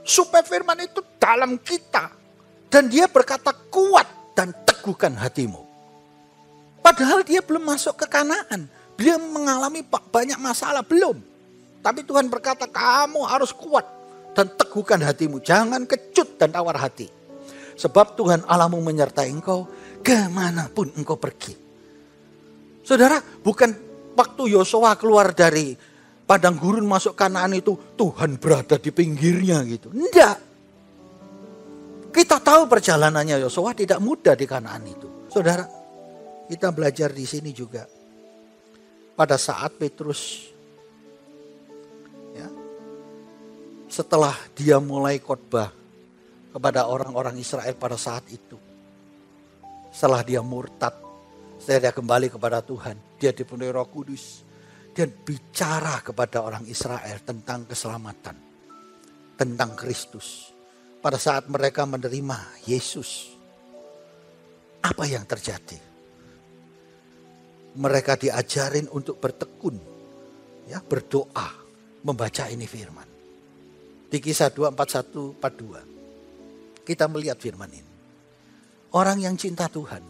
[SPEAKER 3] Supaya firman itu dalam kita. Dan dia berkata kuat dan teguhkan hatimu. Padahal dia belum masuk ke Kanaan. Belum mengalami banyak masalah, belum. Tapi Tuhan berkata kamu harus kuat dan teguhkan hatimu. Jangan kecut dan tawar hati. Sebab Tuhan Allahmu menyertai engkau kemanapun engkau pergi. Saudara, bukan waktu Yosua keluar dari padang gurun masuk Kanaan itu Tuhan berada di pinggirnya gitu. Enggak. Kita tahu perjalanannya Yosua tidak mudah di Kanaan itu. Saudara, kita belajar di sini juga. Pada saat Petrus, ya, setelah dia mulai khotbah kepada orang-orang Israel pada saat itu. Setelah dia murtad, setelah dia kembali kepada Tuhan, dia dipenuhi Roh Kudus. Dia bicara kepada orang Israel tentang keselamatan, tentang Kristus. Pada saat mereka menerima Yesus, apa yang terjadi? Mereka diajarin untuk bertekun, ya, berdoa, membaca ini firman. Di Kisah 2:41-42, kita melihat firman ini. Orang yang cinta Tuhan,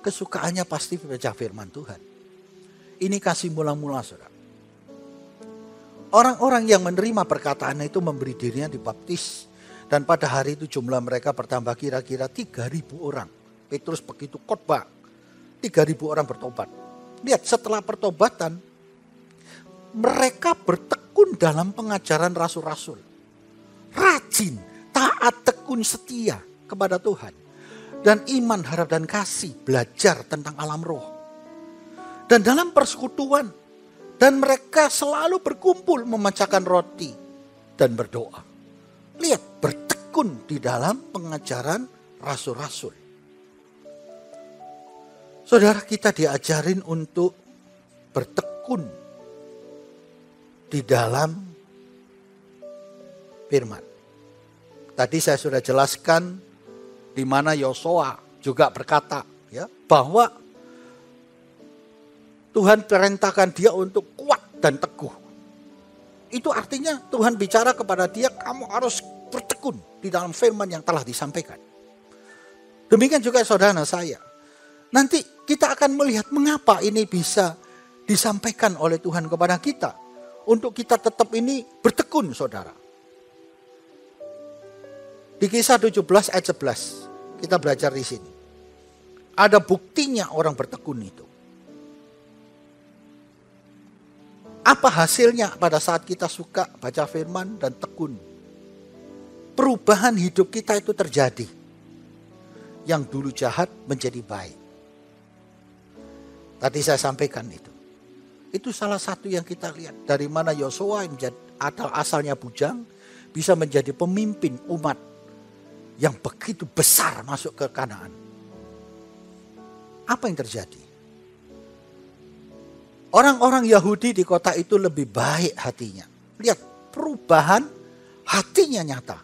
[SPEAKER 3] kesukaannya pasti membaca firman Tuhan. Ini kasih mula-mula, saudara. Orang-orang yang menerima perkataan itu memberi dirinya dibaptis. Dan pada hari itu jumlah mereka bertambah kira-kira 3.000 orang. Petrus begitu khotbah, 3.000 orang bertobat. Lihat, setelah pertobatan, mereka bertekun dalam pengajaran rasul-rasul. Rajin, taat, tekun, setia kepada Tuhan. Dan iman, harap, dan kasih, belajar tentang alam roh. Dan dalam persekutuan, dan mereka selalu berkumpul memecahkan roti dan berdoa. Lihat, bertekun di dalam pengajaran rasul-rasul. Saudara, kita diajarin untuk bertekun di dalam firman. Tadi saya sudah jelaskan di mana Yosua juga berkata, ya, bahwa Tuhan perintahkan dia untuk kuat dan teguh. Itu artinya Tuhan bicara kepada dia, kamu harus bertekun di dalam firman yang telah disampaikan. Demikian juga saudara saya. Nanti kita akan melihat mengapa ini bisa disampaikan oleh Tuhan kepada kita. Untuk kita tetap ini bertekun saudara. Di Kisah 17 ayat 11 kita belajar di sini. Ada buktinya orang bertekun itu. Apa hasilnya pada saat kita suka baca firman dan tekun? Perubahan hidup kita itu terjadi. Yang dulu jahat menjadi baik. Tadi saya sampaikan itu. Itu salah satu yang kita lihat. Dari mana Yosua yang asalnya bujang bisa menjadi pemimpin umat yang begitu besar masuk ke Kanaan. Apa yang terjadi? Orang-orang Yahudi di kota itu lebih baik hatinya. Lihat perubahan hatinya nyata.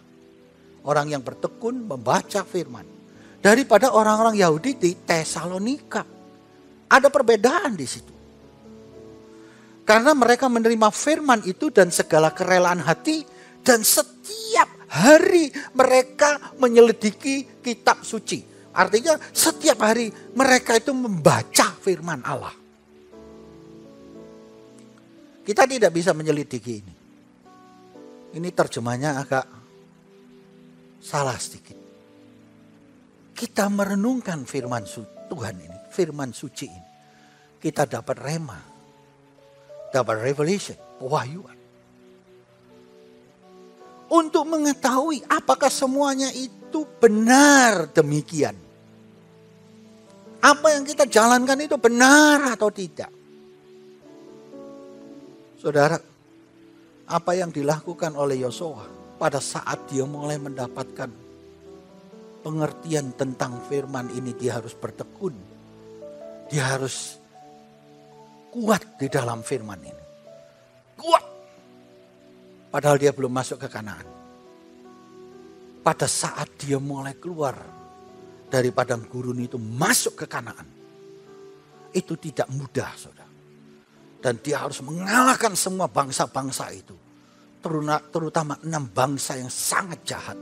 [SPEAKER 3] Orang yang bertekun membaca firman. Daripada orang-orang Yahudi di Tesalonika. Ada perbedaan di situ. Karena mereka menerima firman itu dan segala kerelaan hati. Dan setiap hari mereka menyelidiki kitab suci. Artinya setiap hari mereka itu membaca firman Allah. Kita tidak bisa menyelidiki ini. Ini terjemahnya agak salah sedikit. Kita merenungkan firman Tuhan ini. Firman suci ini. Kita dapat rema. Dapat revelation. Pewahyuan. Untuk mengetahui apakah semuanya itu benar demikian. Apa yang kita jalankan itu benar atau tidak. Saudara, apa yang dilakukan oleh Yosua pada saat dia mulai mendapatkan pengertian tentang firman ini, dia harus bertekun. Dia harus kuat di dalam firman ini. Kuat. Padahal dia belum masuk ke Kanaan. Pada saat dia mulai keluar dari padang gurun itu masuk ke Kanaan. Itu tidak mudah, saudara. Dan dia harus mengalahkan semua bangsa-bangsa itu. Terutama 6 bangsa yang sangat jahat.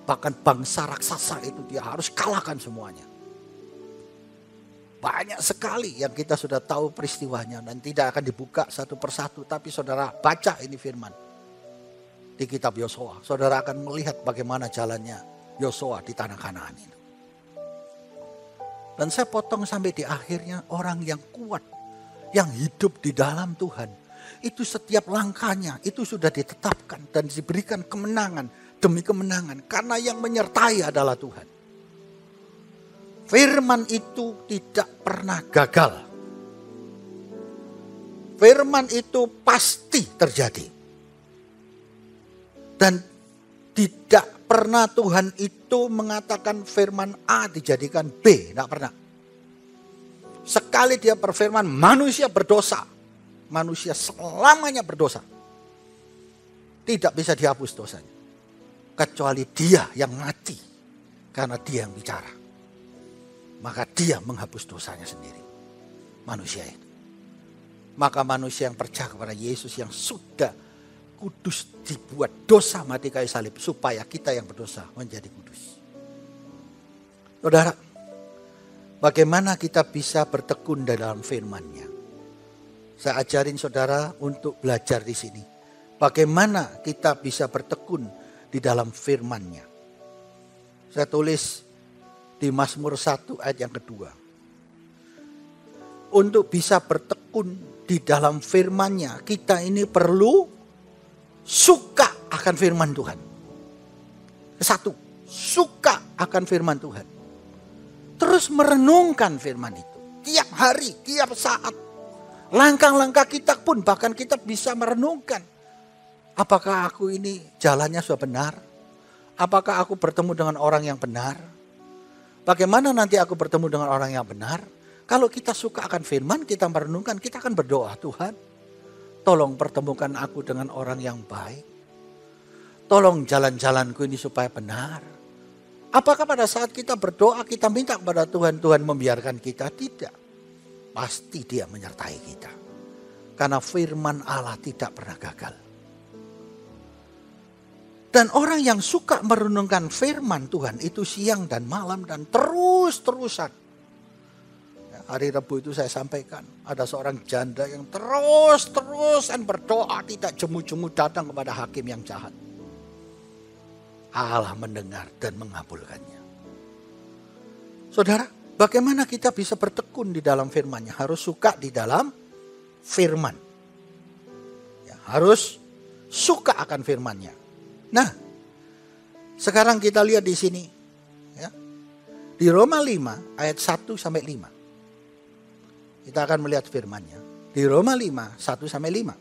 [SPEAKER 3] Bahkan bangsa raksasa itu dia harus kalahkan semuanya. Banyak sekali yang kita sudah tahu peristiwanya. Dan tidak akan dibuka satu persatu. Tapi saudara baca ini firman. Di kitab Yosua. Saudara akan melihat bagaimana jalannya Yosua di tanah Kanaan itu. Dan saya potong sampai di akhirnya orang yang kuat. Yang hidup di dalam Tuhan. Itu setiap langkahnya itu sudah ditetapkan dan diberikan kemenangan demi kemenangan. Karena yang menyertai adalah Tuhan. Firman itu tidak pernah gagal. Firman itu pasti terjadi. Dan tidak pernah Tuhan itu mengatakan firman A dijadikan B. Tidak pernah. Sekali dia berfirman manusia berdosa. Manusia selamanya berdosa. Tidak bisa dihapus dosanya. Kecuali dia yang mati. Karena dia yang bicara. Maka dia menghapus dosanya sendiri. Manusia itu. Maka manusia yang percaya kepada Yesus yang sudah kudus dibuat dosa mati kayu salib. Supaya kita yang berdosa menjadi kudus. Saudara. Bagaimana kita bisa bertekun dalam firman-Nya? Saya ajarin saudara untuk belajar di sini. Bagaimana kita bisa bertekun di dalam firman-Nya? Saya tulis di Mazmur 1 ayat yang kedua. Untuk bisa bertekun di dalam firman-Nya, kita ini perlu suka akan firman Tuhan. Satu, suka akan firman Tuhan. Terus merenungkan firman itu. Tiap hari, tiap saat. Langkah-langkah kita pun bahkan kita bisa merenungkan. Apakah aku ini jalannya sudah benar? Apakah aku bertemu dengan orang yang benar? Bagaimana nanti aku bertemu dengan orang yang benar? Kalau kita suka akan firman, kita merenungkan, kita akan berdoa. Tuhan, tolong pertemukan aku dengan orang yang baik. Tolong jalan-jalanku ini supaya benar. Apakah pada saat kita berdoa kita minta kepada Tuhan, Tuhan membiarkan kita? Tidak. Pasti Dia menyertai kita. Karena firman Allah tidak pernah gagal. Dan orang yang suka merenungkan firman Tuhan itu siang dan malam dan terus-terusan. Ya, hari Rabu itu saya sampaikan, ada seorang janda yang terus-terusan berdoa, tidak jemu-jemu datang kepada hakim yang jahat. Allah mendengar dan mengabulkannya. Saudara, bagaimana kita bisa bertekun di dalam firman-Nya? Harus suka di dalam firman. Ya, harus suka akan firman-Nya. Nah, sekarang kita lihat di sini. Ya, di Roma 5 ayat 1 sampai 5. Kita akan melihat firman-Nya. Di Roma 5, 1 sampai 5.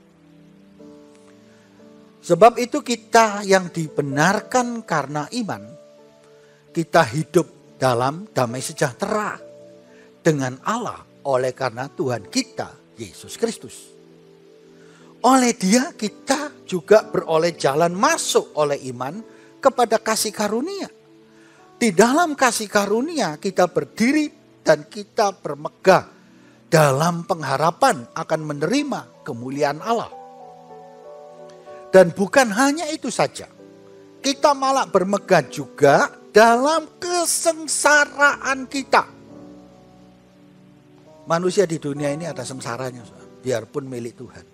[SPEAKER 3] Sebab itu kita yang dibenarkan karena iman, kita hidup dalam damai sejahtera dengan Allah oleh karena Tuhan kita, Yesus Kristus. Oleh Dia kita juga beroleh jalan masuk oleh iman kepada kasih karunia. Di dalam kasih karunia kita berdiri dan kita bermegah dalam pengharapan akan menerima kemuliaan Allah. Dan bukan hanya itu saja, kita malah bermegah juga dalam kesengsaraan kita. Manusia di dunia ini ada sengsaranya, biarpun milik Tuhan.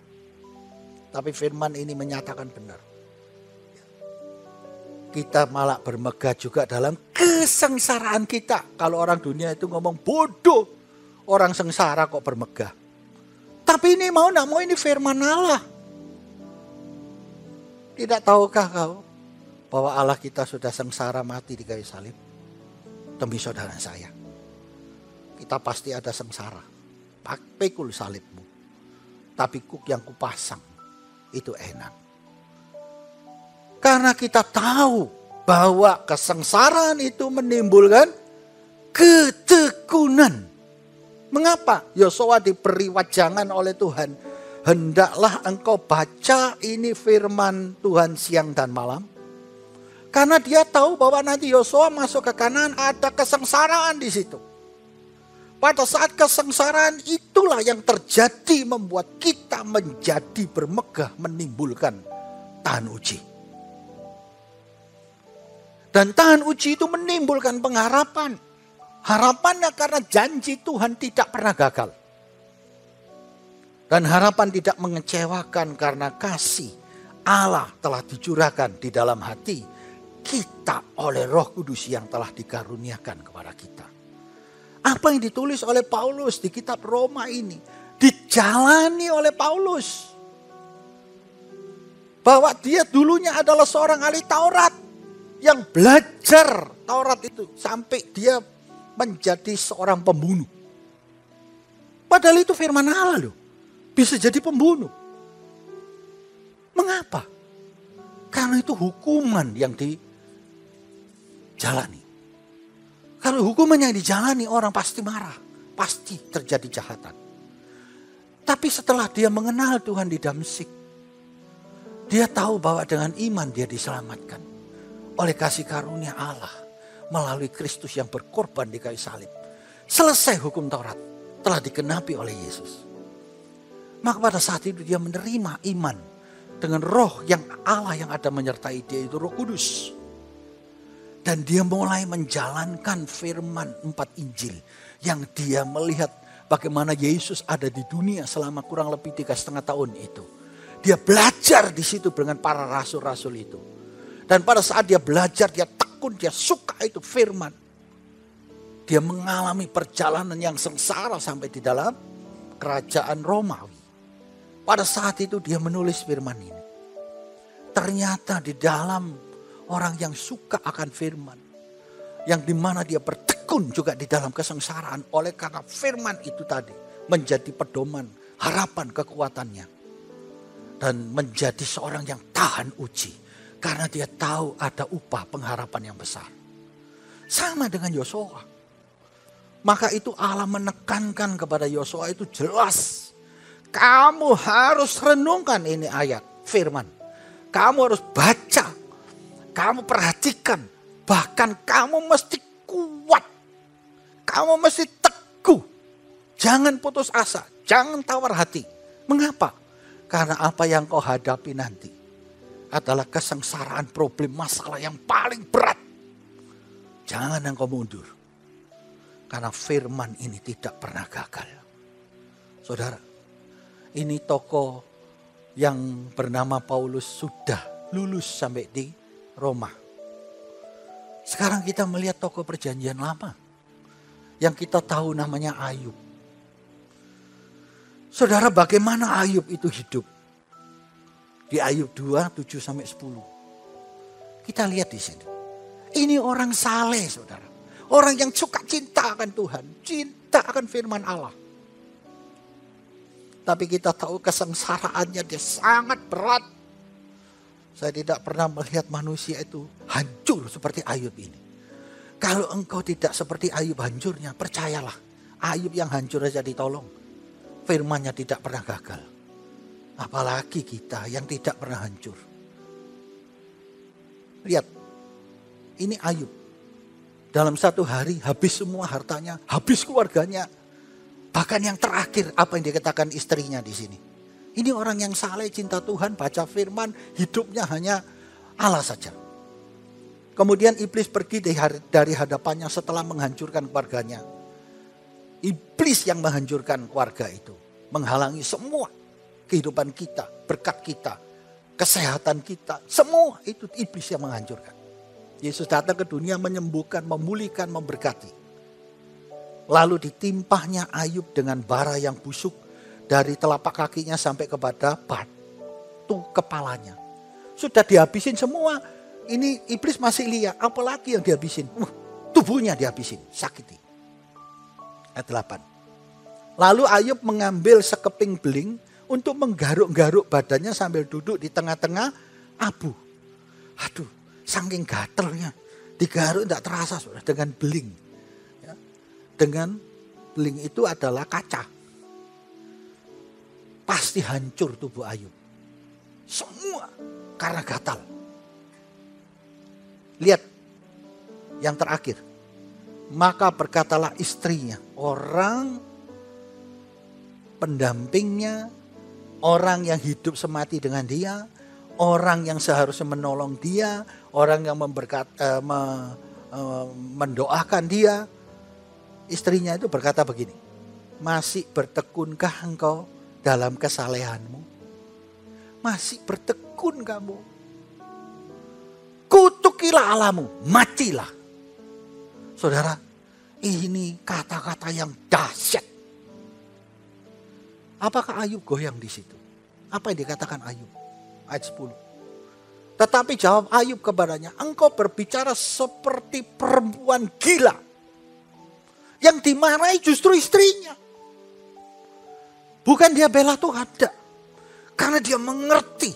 [SPEAKER 3] Tapi firman ini menyatakan benar. Kita malah bermegah juga dalam kesengsaraan kita. Kalau orang dunia itu ngomong bodoh, orang sengsara kok bermegah. Tapi ini mau tidak mau ini firman Allah. Tidak tahukah kau bahwa Allah kita sudah sengsara mati di kayu salib? Demi saudara saya. Kita pasti ada sengsara. Pikul salibmu. Tapi kuk yang kupasang itu enak. Karena kita tahu bahwa kesengsaraan itu menimbulkan ketekunan. Mengapa? Yosua diberi wajangan oleh Tuhan. Hendaklah engkau baca ini firman Tuhan siang dan malam. Karena dia tahu bahwa nanti Yosua masuk ke Kanaan ada kesengsaraan di situ. Pada saat kesengsaraan itulah yang terjadi membuat kita menjadi bermegah, menimbulkan tahan uji. Dan tahan uji itu menimbulkan pengharapan. Harapannya karena janji Tuhan tidak pernah gagal. Dan harapan tidak mengecewakan karena kasih Allah telah dicurahkan di dalam hati kita oleh Roh Kudus yang telah dikaruniakan kepada kita. Apa yang ditulis oleh Paulus di kitab Roma ini dijalani oleh Paulus. Bahwa dia dulunya adalah seorang ahli Taurat yang belajar Taurat itu sampai dia menjadi seorang pembunuh. Padahal itu firman Allah loh. Bisa jadi pembunuh. Mengapa? Karena itu hukuman yang dijalani. Kalau hukuman yang dijalani orang pasti marah. Pasti terjadi kejahatan. Tapi setelah dia mengenal Tuhan di Damsyik. Dia tahu bahwa dengan iman dia diselamatkan. Oleh kasih karunia Allah. Melalui Kristus yang berkorban di kayu salib. Selesai hukum Taurat. Telah dikenapi oleh Yesus. Maka pada saat itu dia menerima iman dengan roh yang Allah yang ada menyertai dia itu Roh Kudus. Dan dia mulai menjalankan firman 4 Injil yang dia melihat bagaimana Yesus ada di dunia selama kurang lebih 3,5 tahun itu. Dia belajar di situ dengan para rasul-rasul itu. Dan pada saat dia belajar, dia tekun, dia suka itu firman. Dia mengalami perjalanan yang sengsara sampai di dalam kerajaan Romawi. Pada saat itu dia menulis firman ini. Ternyata di dalam orang yang suka akan firman. Yang dimana dia bertekun juga di dalam kesengsaraan. Oleh karena firman itu tadi menjadi pedoman, harapan, kekuatannya. Dan menjadi seorang yang tahan uji. Karena dia tahu ada upah pengharapan yang besar. Sama dengan Yosua. Maka itu Allah menekankan kepada Yosua itu jelas. Kamu harus renungkan ini ayat firman. Kamu harus baca. Kamu perhatikan. Bahkan kamu mesti kuat. Kamu mesti teguh. Jangan putus asa. Jangan tawar hati. Mengapa? Karena apa yang kau hadapi nanti adalah kesengsaraan, problem, masalah yang paling berat, jangan engkau mundur. Karena firman ini tidak pernah gagal. Saudara, ini tokoh yang bernama Paulus sudah lulus sampai di Roma. Sekarang kita melihat tokoh perjanjian lama yang kita tahu namanya Ayub. Saudara, bagaimana Ayub itu hidup? Di Ayub 2, 7-10. Kita lihat di sini. Ini orang saleh, saudara. Orang yang suka cinta akan Tuhan. Cinta akan firman Allah. Tapi kita tahu kesengsaraannya dia sangat berat. Saya tidak pernah melihat manusia itu hancur seperti Ayub ini. Kalau engkau tidak seperti Ayub hancurnya, percayalah. Ayub yang hancur saja ditolong. Firmannya tidak pernah gagal. Apalagi kita yang tidak pernah hancur. Lihat, ini Ayub. Dalam satu hari habis semua hartanya, habis keluarganya. Bahkan yang terakhir apa yang dikatakan istrinya di sini. Ini orang yang saleh, cinta Tuhan, baca firman, hidupnya hanya Allah saja. Kemudian iblis pergi dari hadapannya setelah menghancurkan keluarganya. Iblis yang menghancurkan keluarga itu. Menghalangi semua kehidupan kita, berkat kita, kesehatan kita. Semua itu iblis yang menghancurkan. Yesus datang ke dunia menyembuhkan, memulihkan, memberkati. Lalu ditimpahnya Ayub dengan bara yang busuk dari telapak kakinya sampai kepada batu kepalanya. Sudah dihabisin semua. Ini iblis masih lihat, apalagi yang dihabisin. Tubuhnya dihabisin, sakiti. Ayat 8. Lalu Ayub mengambil sekeping beling untuk menggaruk-garuk badannya sambil duduk di tengah-tengah abu. Aduh, saking gaternya. Digaruk tidak terasa sudah dengan beling. Ya. Dengan beling itu adalah kaca. Pasti hancur tubuh Ayub. Semua karena gatal. Lihat yang terakhir. Maka berkatalah istrinya, orang pendampingnya, orang yang hidup semati dengan dia, orang yang seharusnya menolong dia, orang yang mendoakan dia. Istrinya itu berkata begini, masih bertekunkah engkau dalam kesalehanmu? Masih bertekun kamu? Kutukilah Allahmu, matilah. Saudara, ini kata-kata yang dahsyat. Apakah Ayub goyang di situ? Apa yang dikatakan Ayub? Ayat 10. Tetapi jawab Ayub kepadanya, engkau berbicara seperti perempuan gila. Yang dimarahi justru istrinya. Bukan dia bela Tuhan, tidak. Karena dia mengerti.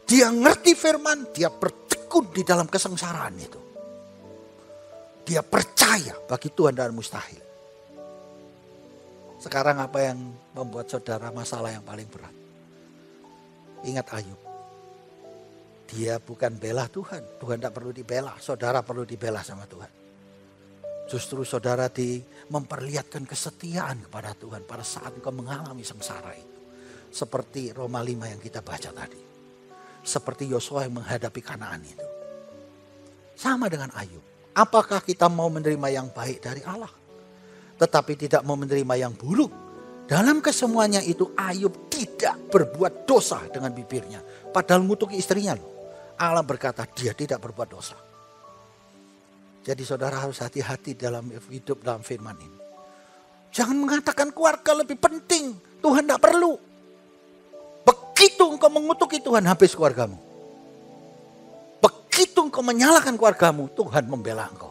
[SPEAKER 3] Dia ngerti firman, dia bertekun di dalam kesengsaraan itu. Dia percaya bagi Tuhan dan mustahil. Sekarang apa yang membuat saudara masalah yang paling berat? Ingat Ayub. Dia bukan bela Tuhan. Tuhan tidak perlu dibela. Saudara perlu dibela sama Tuhan. Justru saudara memperlihatkan kesetiaan kepada Tuhan pada saat engkau mengalami sengsara itu. Seperti Roma 5 yang kita baca tadi. Seperti Yosua yang menghadapi Kanaan itu. Sama dengan Ayub. Apakah kita mau menerima yang baik dari Allah? Tetapi tidak mau menerima yang buruk. Dalam kesemuanya itu Ayub tidak berbuat dosa dengan bibirnya. Padahal ngutuki istrinya loh. Allah berkata dia tidak berbuat dosa. Jadi saudara harus hati-hati dalam hidup dalam firman ini. Jangan mengatakan keluarga lebih penting. Tuhan tidak perlu. Begitu engkau mengutuki Tuhan habis keluargamu. Begitu engkau menyalahkan keluargamu, Tuhan membela engkau.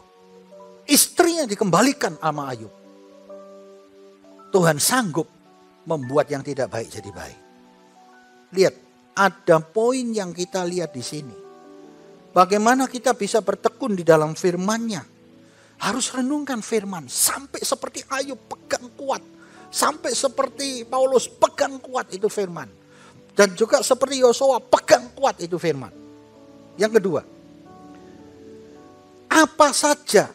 [SPEAKER 3] Istrinya dikembalikan sama Ayub. Tuhan sanggup membuat yang tidak baik jadi baik. Lihat, ada poin yang kita lihat di sini. Bagaimana kita bisa bertekun di dalam firman-Nya. Harus renungkan firman. Sampai seperti Ayub pegang kuat. Sampai seperti Paulus pegang kuat itu firman. Dan juga seperti Yosua pegang kuat itu firman. Yang kedua. Apa saja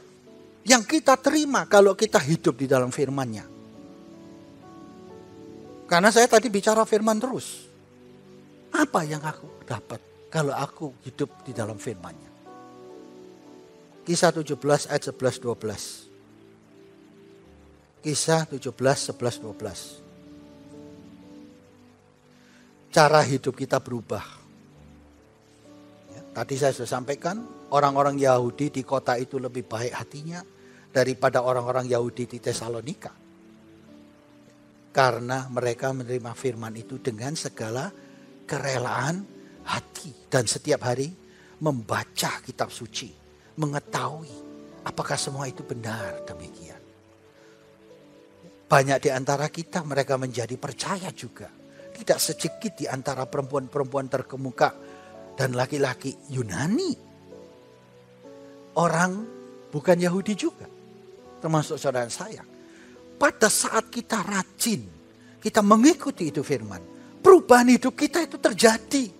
[SPEAKER 3] yang kita terima kalau kita hidup di dalam firman-Nya. Karena saya tadi bicara firman terus. Apa yang aku dapat? kalau aku hidup di dalam firman-Nya. Kisah 17 ayat 11-12. Kisah 17, 11, 12. Cara hidup kita berubah. Ya, tadi saya sudah sampaikan, orang-orang Yahudi di kota itu lebih baik hatinya daripada orang-orang Yahudi di Tesalonika. Karena mereka menerima firman itu dengan segala kerelaan hati. Dan setiap hari membaca kitab suci. Mengetahui apakah semua itu benar demikian. Banyak di antara kita mereka menjadi percaya juga. Tidak sedikit di antara perempuan-perempuan terkemuka dan laki-laki Yunani. Orang bukan Yahudi juga. Termasuk saudara saya. Pada saat kita rajin, kita mengikuti itu firman. Perubahan hidup kita itu terjadi.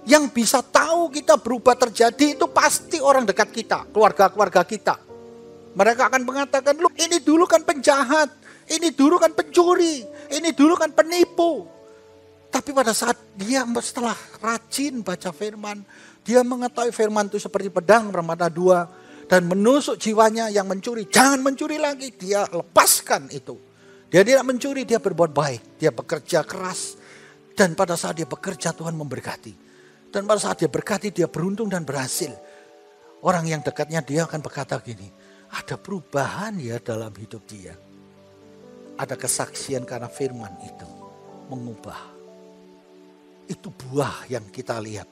[SPEAKER 3] Yang bisa tahu kita berubah terjadi itu pasti orang dekat kita. Keluarga-keluarga kita. Mereka akan mengatakan, "Loh, ini dulu kan penjahat. Ini dulu kan pencuri. Ini dulu kan penipu." Tapi pada saat dia setelah rajin baca firman, dia mengetahui firman itu seperti pedang bermata dua dan menusuk jiwanya yang mencuri. Jangan mencuri lagi, dia lepaskan itu. Dia tidak mencuri, dia berbuat baik. Dia bekerja keras dan pada saat dia bekerja Tuhan memberkati. Dan pada saat dia berkati dia beruntung dan berhasil. Orang yang dekatnya dia akan berkata gini, ada perubahan ya dalam hidup dia. Ada kesaksian karena firman itu mengubah. Itu buah yang kita lihat.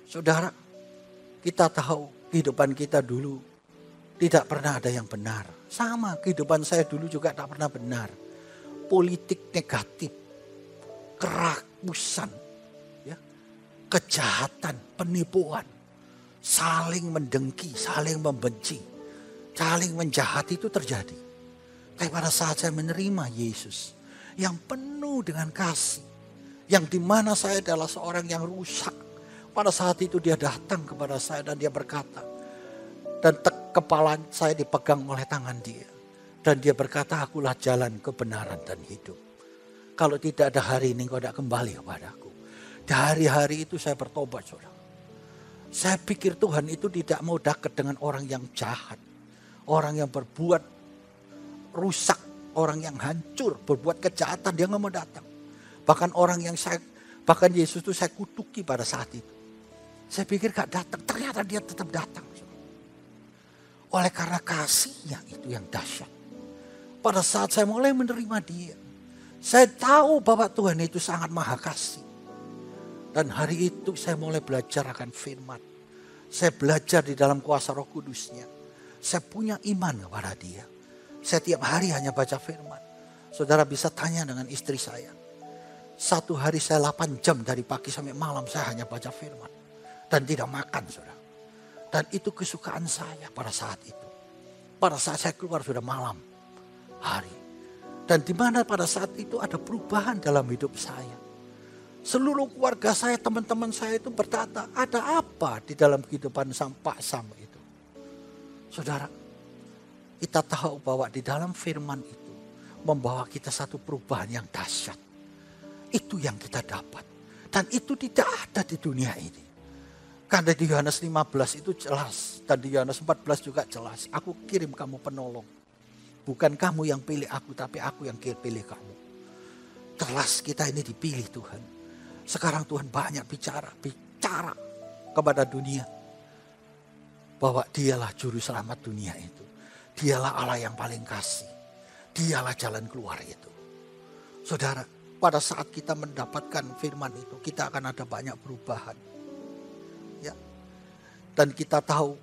[SPEAKER 3] Saudara, kita tahu kehidupan kita dulu tidak pernah ada yang benar. Sama kehidupan saya dulu juga tak pernah benar. Politik negatif, kerakusan, ya, kejahatan, penipuan, saling mendengki, saling membenci, saling menjahati itu terjadi. Tapi pada saat saya menerima Yesus yang penuh dengan kasih, yang dimana saya adalah seorang yang rusak. Pada saat itu dia datang kepada saya dan dia berkata. Dan kepala saya dipegang oleh tangan dia. Dan dia berkata, akulah jalan kebenaran dan hidup. Kalau tidak ada hari ini kau tidak kembali kepadaku. Di hari-hari itu saya bertobat saudara. Saya pikir Tuhan itu tidak mau dekat dengan orang yang jahat. Orang yang berbuat rusak. Orang yang hancur, berbuat kejahatan dia nggak mau datang. Bahkan bahkan Yesus itu saya kutuki pada saat itu. Saya pikir gak datang, ternyata dia tetap datang. Oleh karena kasihnya itu yang dahsyat. Pada saat saya mulai menerima dia, saya tahu bahwa Tuhan itu sangat maha kasih. Dan hari itu saya mulai belajar akan firman. Saya belajar di dalam kuasa Roh Kudusnya. Saya punya iman kepada dia. Saya tiap hari hanya baca firman. Saudara bisa tanya dengan istri saya. Satu hari saya 8 jam dari pagi sampai malam saya hanya baca firman. Dan tidak makan saudara. Dan itu kesukaan saya pada saat itu. Pada saat saya keluar sudah malam hari. Dan di mana pada saat itu ada perubahan dalam hidup saya. Seluruh keluarga saya, teman-teman saya itu berkata, ada apa di dalam kehidupan Pak Sam itu. Saudara, kita tahu bahwa di dalam firman itu membawa kita satu perubahan yang dahsyat. Itu yang kita dapat. Dan itu tidak ada di dunia ini. Karena di Yohanes 15 itu jelas. Dan di Yohanes 14 juga jelas. Aku kirim kamu penolong. Bukan kamu yang pilih aku, tapi aku yang pilih kamu. Jelas kita ini dipilih Tuhan. Sekarang Tuhan banyak bicara kepada dunia. Bahwa dialah juru selamat dunia itu. Dialah Allah yang paling kasih. Dialah jalan keluar itu. Saudara, pada saat kita mendapatkan firman itu, kita akan ada banyak perubahan. Ya. Dan kita tahu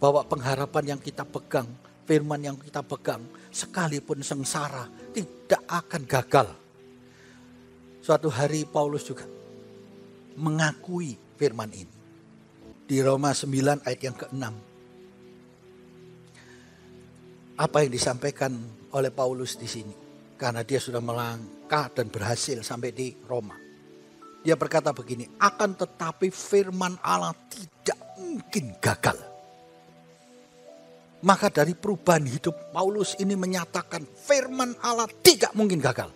[SPEAKER 3] bahwa pengharapan yang kita pegang, firman yang kita pegang, sekalipun sengsara, tidak akan gagal. Suatu hari Paulus juga mengakui firman ini. Di Roma 9 ayat yang ke-6. Apa yang disampaikan oleh Paulus di sini? Karena dia sudah melangkah dan berhasil sampai di Roma. Dia berkata begini, akan tetapi firman Allah tidak mungkin gagal. Maka dari perubahan hidup Paulus ini menyatakan firman Allah tidak mungkin gagal.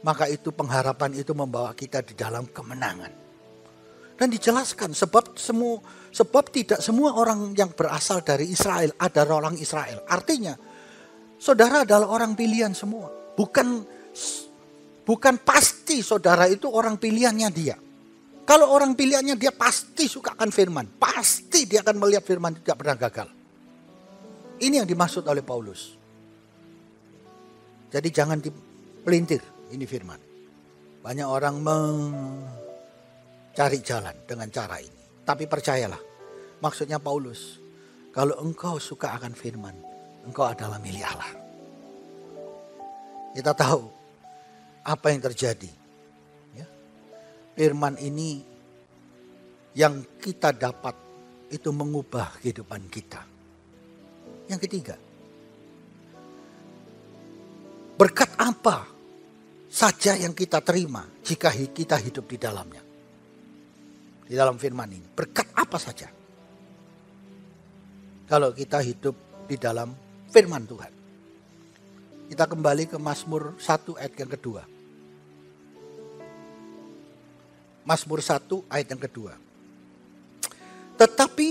[SPEAKER 3] Maka itu pengharapan itu membawa kita di dalam kemenangan. Dan dijelaskan sebab tidak semua orang yang berasal dari Israel adalah orang Israel. Artinya saudara adalah orang pilihan semua. Bukan pasti saudara itu orang pilihannya dia. Kalau orang pilihannya dia pasti suka akan firman. Pasti dia akan melihat firman tidak pernah gagal. Ini yang dimaksud oleh Paulus. Jadi jangan dipelintir ini firman. Banyak orang cari jalan dengan cara ini. Tapi percayalah, maksudnya Paulus, kalau engkau suka akan firman, engkau adalah milik Allah. Kita tahu apa yang terjadi. Ya. Firman ini yang kita dapat itu mengubah kehidupan kita. Yang ketiga, berkat apa saja yang kita terima jika kita hidup di dalamnya. Di dalam firman ini. Berkat apa saja. Kalau kita hidup di dalam firman Tuhan. Kita kembali ke Mazmur 1 ayat yang kedua. Mazmur 1 ayat yang kedua. Tetapi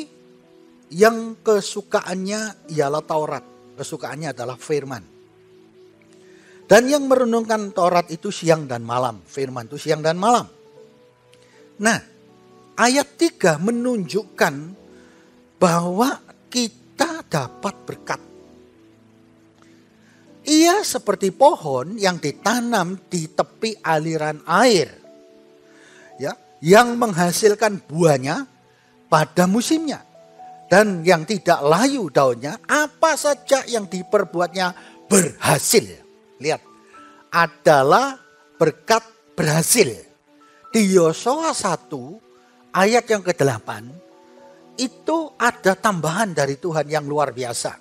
[SPEAKER 3] yang kesukaannya ialah Taurat. Kesukaannya adalah firman. Dan yang merenungkan Taurat itu siang dan malam. Firman itu siang dan malam. Nah, ayat 3 menunjukkan bahwa kita dapat berkat. Ia seperti pohon yang ditanam di tepi aliran air. Ya, yang menghasilkan buahnya pada musimnya. Dan yang tidak layu daunnya, apa saja yang diperbuatnya berhasil. Lihat, adalah berkat berhasil. Di Yosua 1 ayat yang ke-8 itu ada tambahan dari Tuhan yang luar biasa.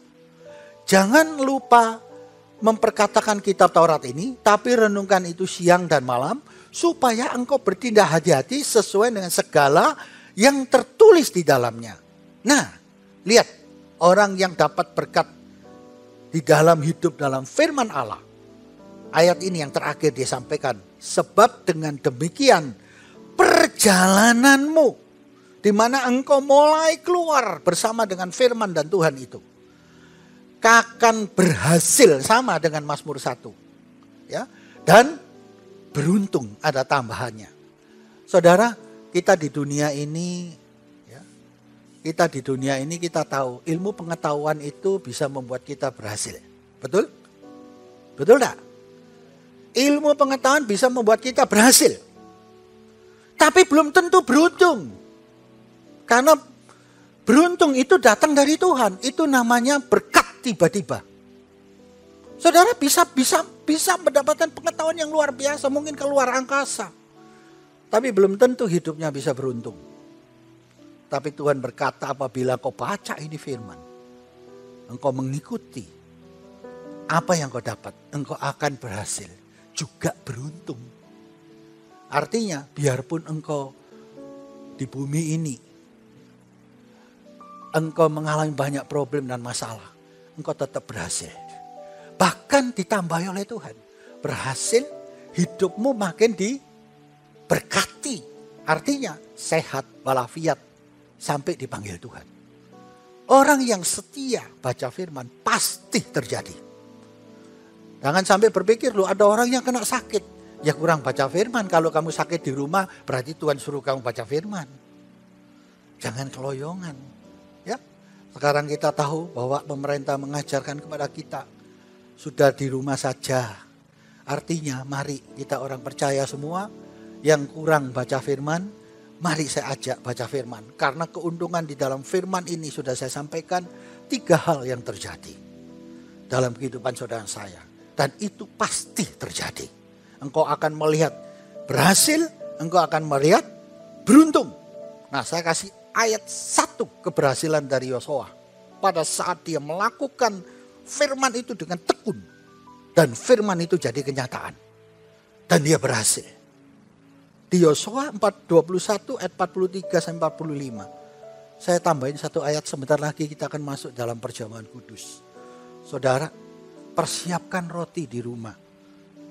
[SPEAKER 3] Jangan lupa memperkatakan kitab Taurat ini, tapi renungkan itu siang dan malam, supaya engkau bertindak hati-hati sesuai dengan segala yang tertulis di dalamnya. Nah, lihat, orang yang dapat berkat di dalam hidup dalam firman Allah. Ayat ini yang terakhir dia sampaikan, sebab dengan demikian perjalananmu, di mana engkau mulai keluar bersama dengan firman dan Tuhan itu, akan berhasil sama dengan Mazmur 1. Ya, dan beruntung ada tambahannya. Saudara, kita di dunia ini, ya, kita tahu ilmu pengetahuan itu bisa membuat kita berhasil. Betul? Betul tak? Ilmu pengetahuan bisa membuat kita berhasil. Tapi belum tentu beruntung. Karena beruntung itu datang dari Tuhan. Itu namanya berkat tiba-tiba. Saudara bisa mendapatkan pengetahuan yang luar biasa. Mungkin keluar angkasa. Tapi belum tentu hidupnya bisa beruntung. Tapi Tuhan berkata apabila kau baca ini firman. Engkau mengikuti. Apa yang kau dapat. Engkau akan berhasil. Juga beruntung. Artinya biarpun engkau di bumi ini, engkau mengalami banyak problem dan masalah, engkau tetap berhasil. Bahkan ditambahi oleh Tuhan. Berhasil, hidupmu makin diberkati. Artinya sehat walafiat sampai dipanggil Tuhan. Orang yang setia baca firman pasti terjadi. Jangan sampai berpikir loh ada orang yang kena sakit. Ya kurang baca firman. Kalau kamu sakit di rumah berarti Tuhan suruh kamu baca firman. Jangan keloyongan. Ya, sekarang kita tahu bahwa pemerintah mengajarkan kepada kita. Sudah di rumah saja. Artinya mari kita orang percaya semua. Yang kurang baca firman. Mari saya ajak baca firman. Karena keuntungan di dalam firman ini sudah saya sampaikan. 3 hal yang terjadi. Dalam kehidupan saudara saya. Dan itu pasti terjadi. Engkau akan melihat berhasil, engkau akan melihat beruntung. Nah, saya kasih ayat 1 keberhasilan dari Yosua. Pada saat dia melakukan firman itu dengan tekun. Dan firman itu jadi kenyataan. Dan dia berhasil. Di Yosua 21 ayat 43 sampai 45. Saya tambahin 1 ayat, sebentar lagi kita akan masuk dalam perjamuan kudus. Saudara, persiapkan roti di rumah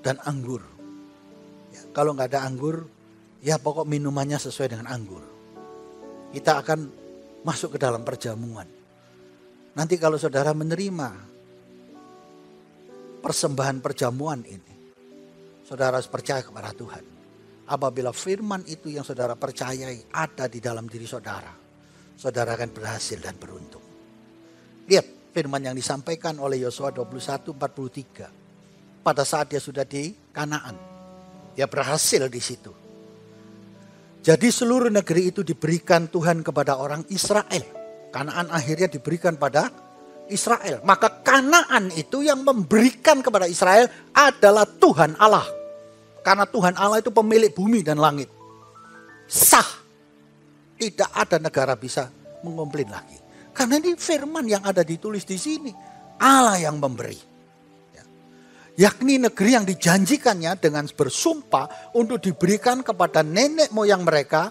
[SPEAKER 3] dan anggur. Ya, kalau nggak ada anggur, ya pokok minumannya sesuai dengan anggur. kita akan masuk ke dalam perjamuan. Nanti kalau saudara menerima persembahan perjamuan ini, saudara harus percaya kepada Tuhan. Apabila firman itu yang saudara percayai ada di dalam diri saudara, saudara akan berhasil dan beruntung. Lihat firman yang disampaikan oleh Yosua 21:43. Pada saat dia sudah di Kanaan, dia berhasil di situ. Jadi seluruh negeri itu diberikan Tuhan kepada orang Israel. Kanaan akhirnya diberikan pada Israel. Maka Kanaan itu yang memberikan kepada Israel adalah Tuhan Allah. Karena Tuhan Allah itu pemilik bumi dan langit. Sah. Tidak ada negara bisa mengkomplain lagi. Karena ini firman yang ada ditulis di sini. Allah yang memberi. Yakni negeri yang dijanjikannya dengan bersumpah untuk diberikan kepada nenek moyang mereka.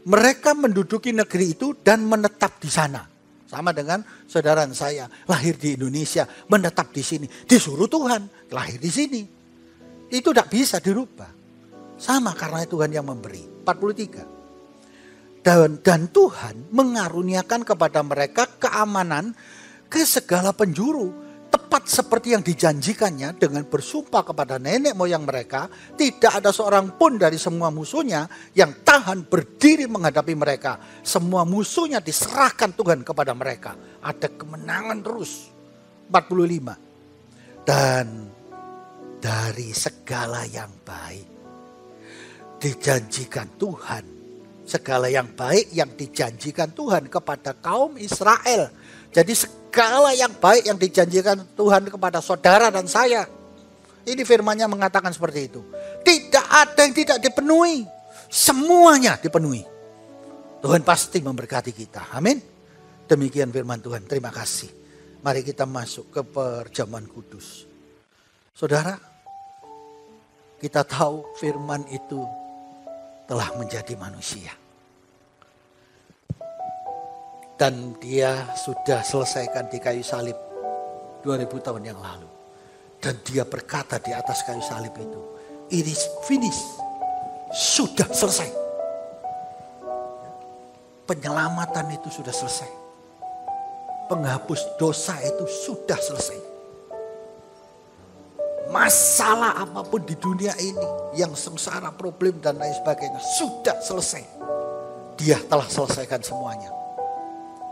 [SPEAKER 3] Mereka menduduki negeri itu dan menetap di sana. Sama dengan saudara saya lahir di Indonesia, menetap di sini. Disuruh Tuhan, lahir di sini. Itu tidak bisa dirubah. Sama karena Tuhan yang memberi. 43. Dan Tuhan mengaruniakan kepada mereka keamanan ke segala penjuru. Tepat seperti yang dijanjikannya dengan bersumpah kepada nenek moyang mereka. Tidak ada seorang pun dari semua musuhnya yang tahan berdiri menghadapi mereka. Semua musuhnya diserahkan Tuhan kepada mereka. Ada kemenangan terus. 45. Dan dari segala yang baik dijanjikan Tuhan. Segala yang baik yang dijanjikan Tuhan kepada kaum Israel. Jadi segala yang baik yang dijanjikan Tuhan kepada saudara dan saya. Ini firman-Nya mengatakan seperti itu. Tidak ada yang tidak dipenuhi. Semuanya dipenuhi. Tuhan pasti memberkati kita. Amin. Demikian firman Tuhan. Terima kasih. Mari kita masuk ke perjamuan kudus. Saudara, kita tahu firman itu telah menjadi manusia. Dan dia sudah selesaikan di kayu salib 2000 tahun yang lalu. Dan dia berkata di atas kayu salib itu, "It is finished." Sudah selesai. Penyelamatan itu sudah selesai. Penghapus dosa itu sudah selesai. Masalah apapun di dunia ini, yang sengsara, problem dan lain sebagainya, sudah selesai. Dia telah selesaikan semuanya.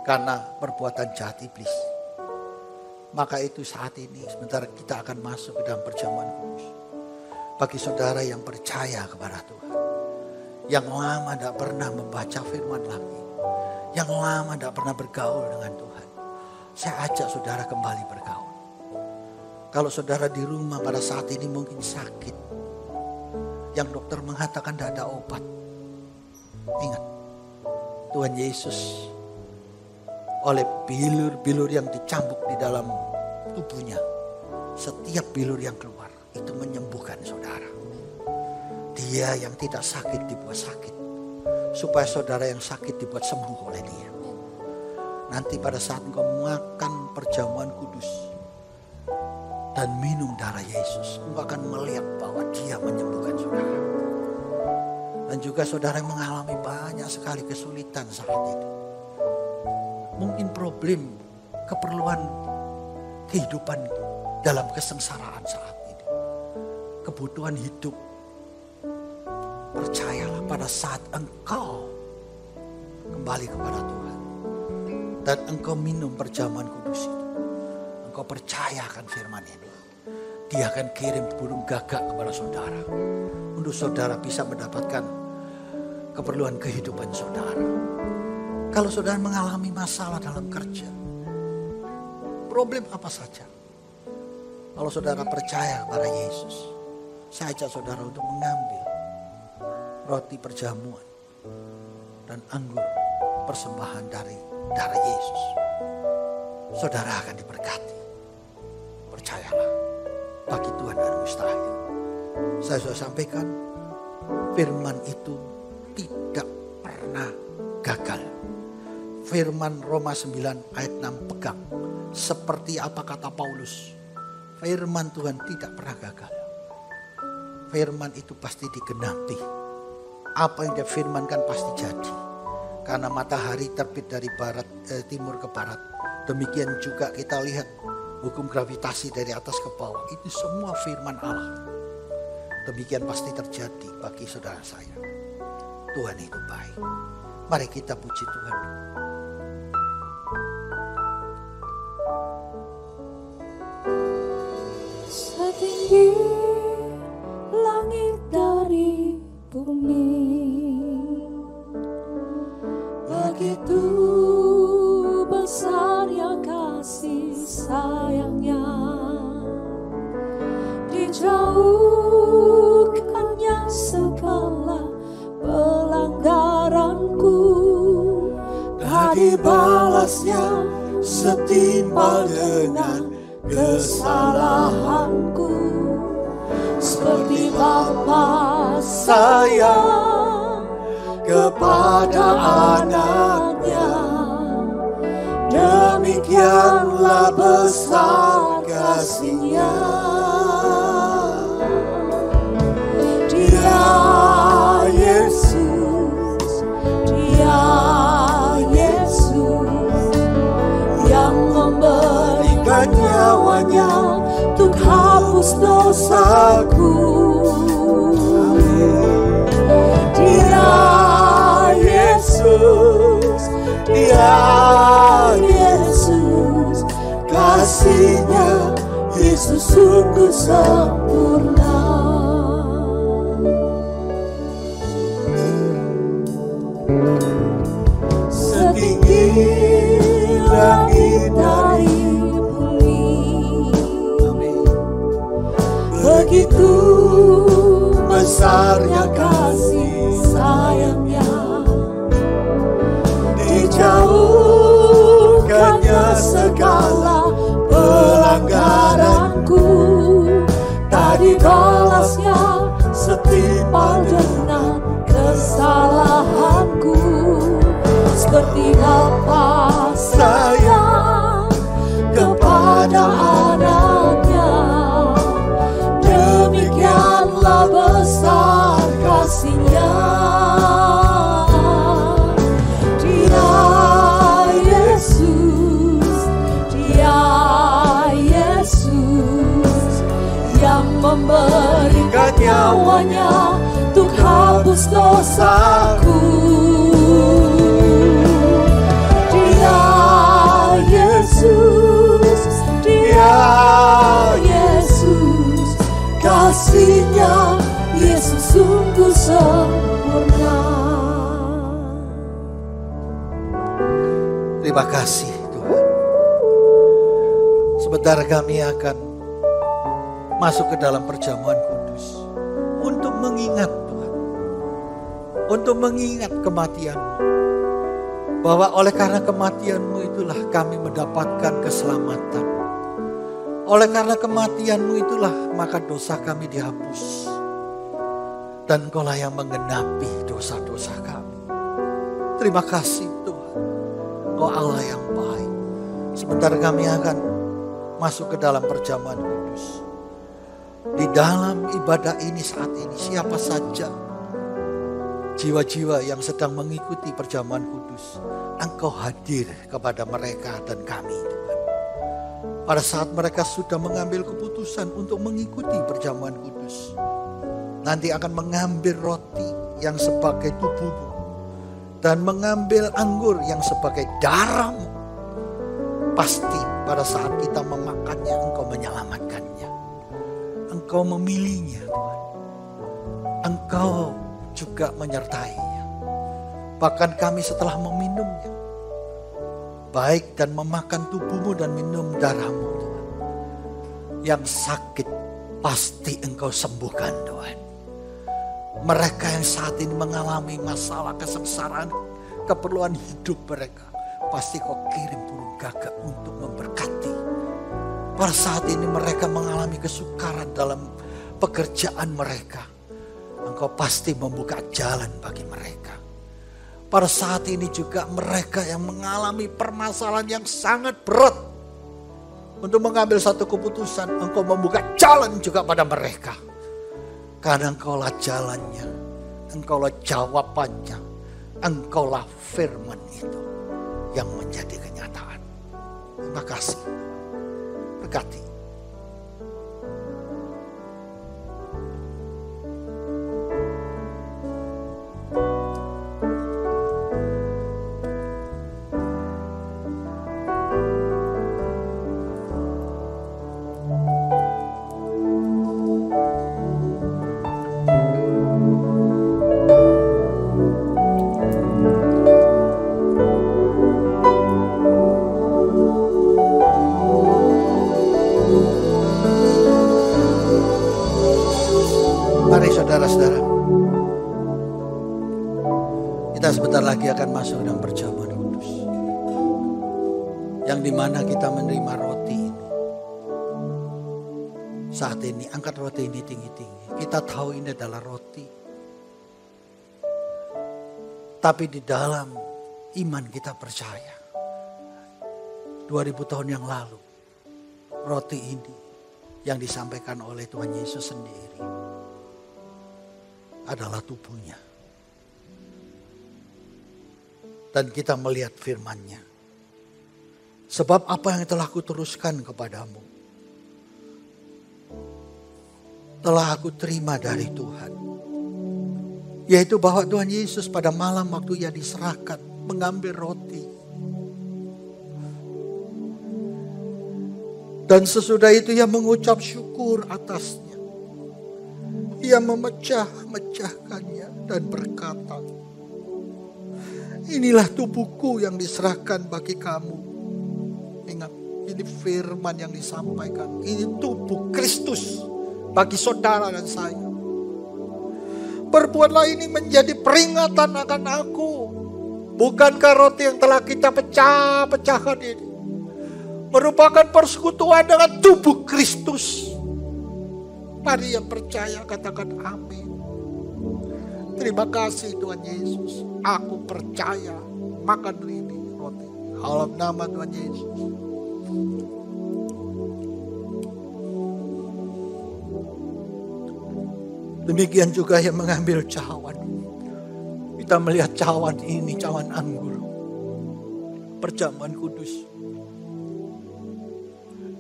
[SPEAKER 3] Karena perbuatan jahat iblis. Maka itu saat ini sebentar kita akan masuk ke dalam perjamuan kudus. Bagi saudara yang percaya kepada Tuhan. Yang lama tidak pernah membaca firman lagi. Yang lama tidak pernah bergaul dengan Tuhan. Saya ajak saudara kembali bergaul. Kalau saudara di rumah pada saat ini mungkin sakit. Yang dokter mengatakan tidak ada obat. Ingat. Tuhan Yesus oleh bilur-bilur yang dicambuk di dalam tubuhnya. Setiap bilur yang keluar itu menyembuhkan saudara. Dia yang tidak sakit dibuat sakit. Supaya saudara yang sakit dibuat sembuh oleh dia. Nanti pada saat engkau makan perjamuan kudus dan minum darah Yesus, engkau akan melihat bahwa dia menyembuhkan saudara. Dan juga saudara yang mengalami banyak sekali kesulitan saat itu. Mungkin problem, keperluan kehidupan dalam kesengsaraan saat ini. Kebutuhan hidup. Percayalah pada saat engkau kembali kepada Tuhan. Dan engkau minum perjamuan kudus itu. Engkau percayakan firman ini. Dia akan kirim burung gagak kepada saudara. Untuk saudara bisa mendapatkan keperluan kehidupan saudara. Kalau saudara mengalami masalah dalam kerja, problem apa saja. Kalau saudara percaya kepada Yesus, saya ajak saudara untuk mengambil roti perjamuan dan anggur persembahan dari darah Yesus. Saudara akan diberkati. Percayalah, bagi Tuhan ada mustahil. Saya sudah sampaikan, firman itu tidak pernah gagal. Firman Roma 9 ayat 6 pegang. Seperti apa kata Paulus. Firman Tuhan tidak pernah gagal. Firman itu pasti digenapi. Apa yang dia firmankan pasti jadi. Karena matahari terbit dari timur ke barat. Demikian juga kita lihat hukum gravitasi dari atas ke bawah. Itu semua firman Allah. Demikian pasti terjadi bagi saudara saya. Tuhan itu baik. Mari kita puji Tuhan.
[SPEAKER 4] Setinggi langit dari bumi, begitu besarnya kasih sayangnya, dijauhkannya segala pelanggaranku, tak dibalasnya setimpal dengan kesalahanku. Seperti Bapa sayang kepada anaknya, demikianlah besar kasih-Nya. Dia Yesus, Dia Yesus yang memberikan nyawanya untuk hapus dosaku. Dia Yesus, Dia Yesus, kasih-Nya Yesus sungguh sempurna. Setinggi langit dari bumi, begitu besarnya kasih sayangnya, dijauhkannya segala pelanggaranku, tak dibalasnya setimpal dengan kesalahanku. Seperti Bapa sayang kepada anaknya, demikianlah besar kasih-Nya. Dia Yesus, Dia Yesus yang memberikan nyawanya untuk hapus dosaku. Dia Yesus, Dia Yesus, kasih-Nya Yesus sungguh sempurna.
[SPEAKER 3] Terima kasih Tuhan. Sebentar kami akan masuk ke dalam perjamuan kudus untuk mengingat Tuhan, untuk mengingat kematian-Mu, bahwa oleh karena kematian-Mu itulah kami mendapatkan keselamatan. Oleh karena kematian-Mu itulah maka dosa kami dihapus, dan Engkau-lah yang menggenapi dosa-dosa kami. Terima kasih Tuhan, Engkau Allah yang baik. Sebentar kami akan masuk ke dalam perjamuan kudus. Di dalam ibadah ini saat ini, siapa saja jiwa-jiwa yang sedang mengikuti perjamuan kudus, Engkau hadir kepada mereka dan kami Tuhan. Pada saat mereka sudah mengambil keputusan untuk mengikuti perjamuan kudus, nanti akan mengambil roti yang sebagai tubuh-Mu dan mengambil anggur yang sebagai darah-Mu. Pasti pada saat kita memakannya, Engkau menyelamatkannya. Engkau memilihnya Tuhan. Engkau juga menyertainya. Bahkan kami setelah meminumnya, baik dan memakan tubuh-Mu dan minum darah-Mu Tuhan, yang sakit pasti Engkau sembuhkan Tuhan. Mereka yang saat ini mengalami masalah kesengsaraan, keperluan hidup mereka, pasti Kau kirim burung gagak untuk memberkati. Pada saat ini mereka mengalami kesukaran dalam pekerjaan mereka, Engkau pasti membuka jalan bagi mereka. Pada saat ini juga mereka yang mengalami permasalahan yang sangat berat, untuk mengambil satu keputusan, Engkau membuka jalan juga pada mereka. Karena Engkaulah jalannya, Engkaulah jawabannya, Engkaulah firman itu yang menjadi kenyataan. Terima kasih. Berkati. Mari saudara-saudara, kita sebentar lagi akan masuk dalam perjamuan kudus, yang dimana kita menerima roti ini. Saat ini angkat roti ini tinggi-tinggi. Kita tahu ini adalah roti, tapi di dalam iman kita percaya 2000 tahun yang lalu roti ini yang disampaikan oleh Tuhan Yesus sendiri adalah tubuhnya. Dan kita melihat firman-Nya. Sebab apa yang telah kuteruskan kepadamu telah aku terima dari Tuhan. Yaitu bahwa Tuhan Yesus pada malam waktu Ia diserahkan mengambil roti. Dan sesudah itu Ia mengucap syukur atasnya. Ia memecah-mecahkannya dan berkata, inilah tubuhku yang diserahkan bagi kamu. Ingat, ini firman yang disampaikan. Ini tubuh Kristus bagi saudara dan saya. Perbuatlah ini menjadi peringatan akan aku. Bukankah roti yang telah kita pecah-pecahkan ini merupakan persekutuan dengan tubuh Kristus? Mari yang percaya katakan amin. Terima kasih Tuhan Yesus. Aku percaya, makan ini roti. Dalam nama Tuhan Yesus. Demikian juga yang mengambil cawan. Kita melihat cawan ini, cawan anggur. Perjamuan kudus.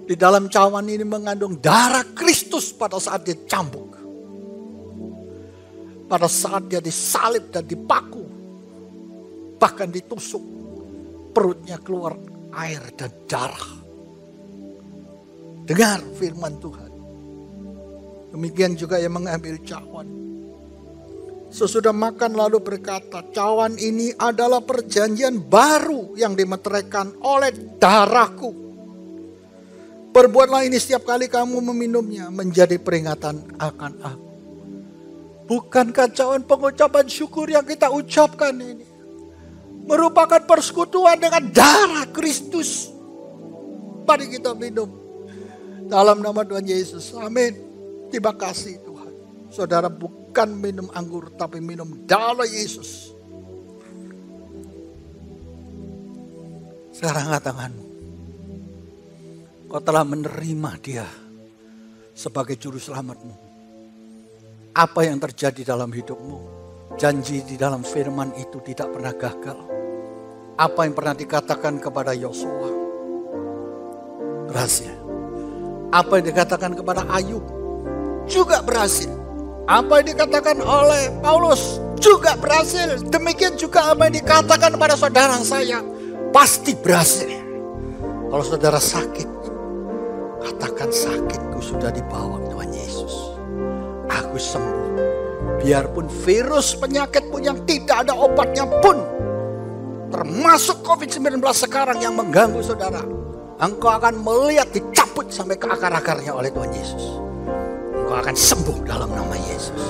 [SPEAKER 3] Di dalam cawan ini mengandung darah Kristus pada saat dia cambuk. Pada saat dia disalib dan dipaku. Bahkan ditusuk. Perutnya keluar air dan darah. Dengar firman Tuhan. Demikian juga yang mengambil cawan. Sesudah makan lalu berkata, cawan ini adalah perjanjian baru yang dimeteraikan oleh darahku. Perbuatlah ini setiap kali kamu meminumnya menjadi peringatan akan aku. Bukankah cawan pengucapan syukur yang kita ucapkan ini merupakan persekutuan dengan darah Kristus? Mari kita minum dalam nama Tuhan Yesus. Amin. Terima kasih Tuhan. Saudara bukan minum anggur tapi minum darah Yesus. Sekarang angkat tanganmu. Kau telah menerima Dia sebagai juru selamatmu. Apa yang terjadi dalam hidupmu? Janji di dalam firman itu tidak pernah gagal. Apa yang pernah dikatakan kepada Yosua berhasil. Apa yang dikatakan kepada Ayub juga berhasil. Apa yang dikatakan oleh Paulus juga berhasil. Demikian juga apa yang dikatakan kepada saudara saya pasti berhasil. Kalau saudara sakit, katakan sakitku sudah dibawa Tuhan Yesus. Aku sembuh. Biarpun virus penyakitmu yang tidak ada obatnya pun, termasuk COVID-19 sekarang yang mengganggu saudara, engkau akan melihat dicabut sampai ke akar-akarnya oleh Tuhan Yesus. Engkau akan sembuh dalam nama Yesus.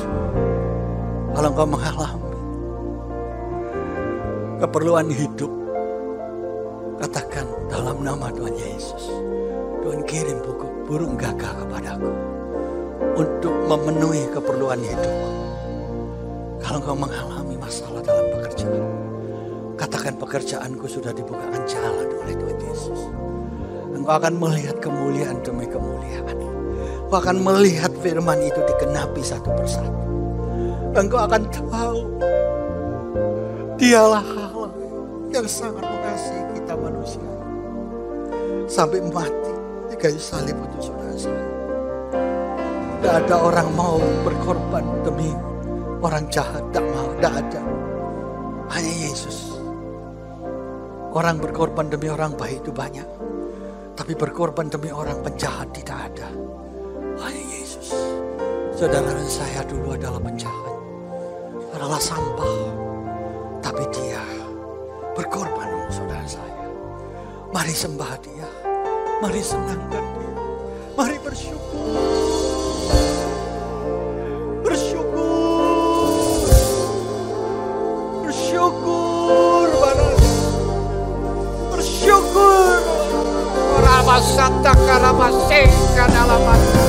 [SPEAKER 3] Kalau engkau mengalami keperluan hidup, katakan dalam nama Tuhan Yesus. Tuhan kirim burung gagak kepadaku untuk memenuhi keperluan hidupku. Kalau engkau mengalami masalah dalam pekerjaan, katakan pekerjaanku sudah dibukakan jalan oleh Tuhan Yesus. Engkau akan melihat kemuliaan demi kemuliaan. Engkau akan melihat firman itu digenapi satu persatu. Engkau akan tahu di Dialah Allah yang sangat mengasihi kita manusia. Sampai mati di kayu salib untuk saudara saya. Tidak ada orang mau berkorban demi orang jahat, tidak mau, tidak ada. Hanya Yesus. Orang berkorban demi orang baik itu banyak. Tapi berkorban demi orang penjahat tidak ada. Hanya Yesus. Saudara dan saya dulu adalah penjahat. Adalah sampah. Tapi dia berkorban untuk saudara saya. Mari sembah dia. Mari senangkan dia. Mari bersyukur. Bersyukur padanya. Bersyukur. Ramasata karamaseka dalam hati.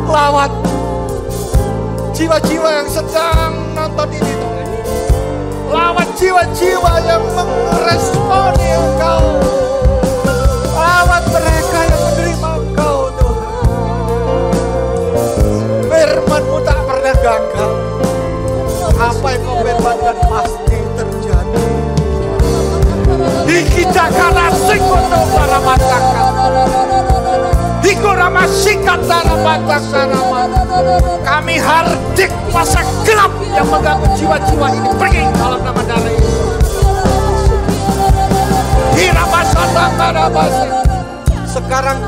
[SPEAKER 3] Lawat jiwa-jiwa yang sedang nonton ini Tuhan. Lawat jiwa-jiwa yang meresponi Engkau. Lawat mereka yang menerima Engkau Tuhan. Firman-Mu tak pernah gagal. Apa yang Kau firmankan pasti terjadi. Kita karasik untuk para masyarakat. Kami hardik masa gelap yang mengganggu jiwa-jiwa ini. Pergi dalam nama darah Yesus. Sekarang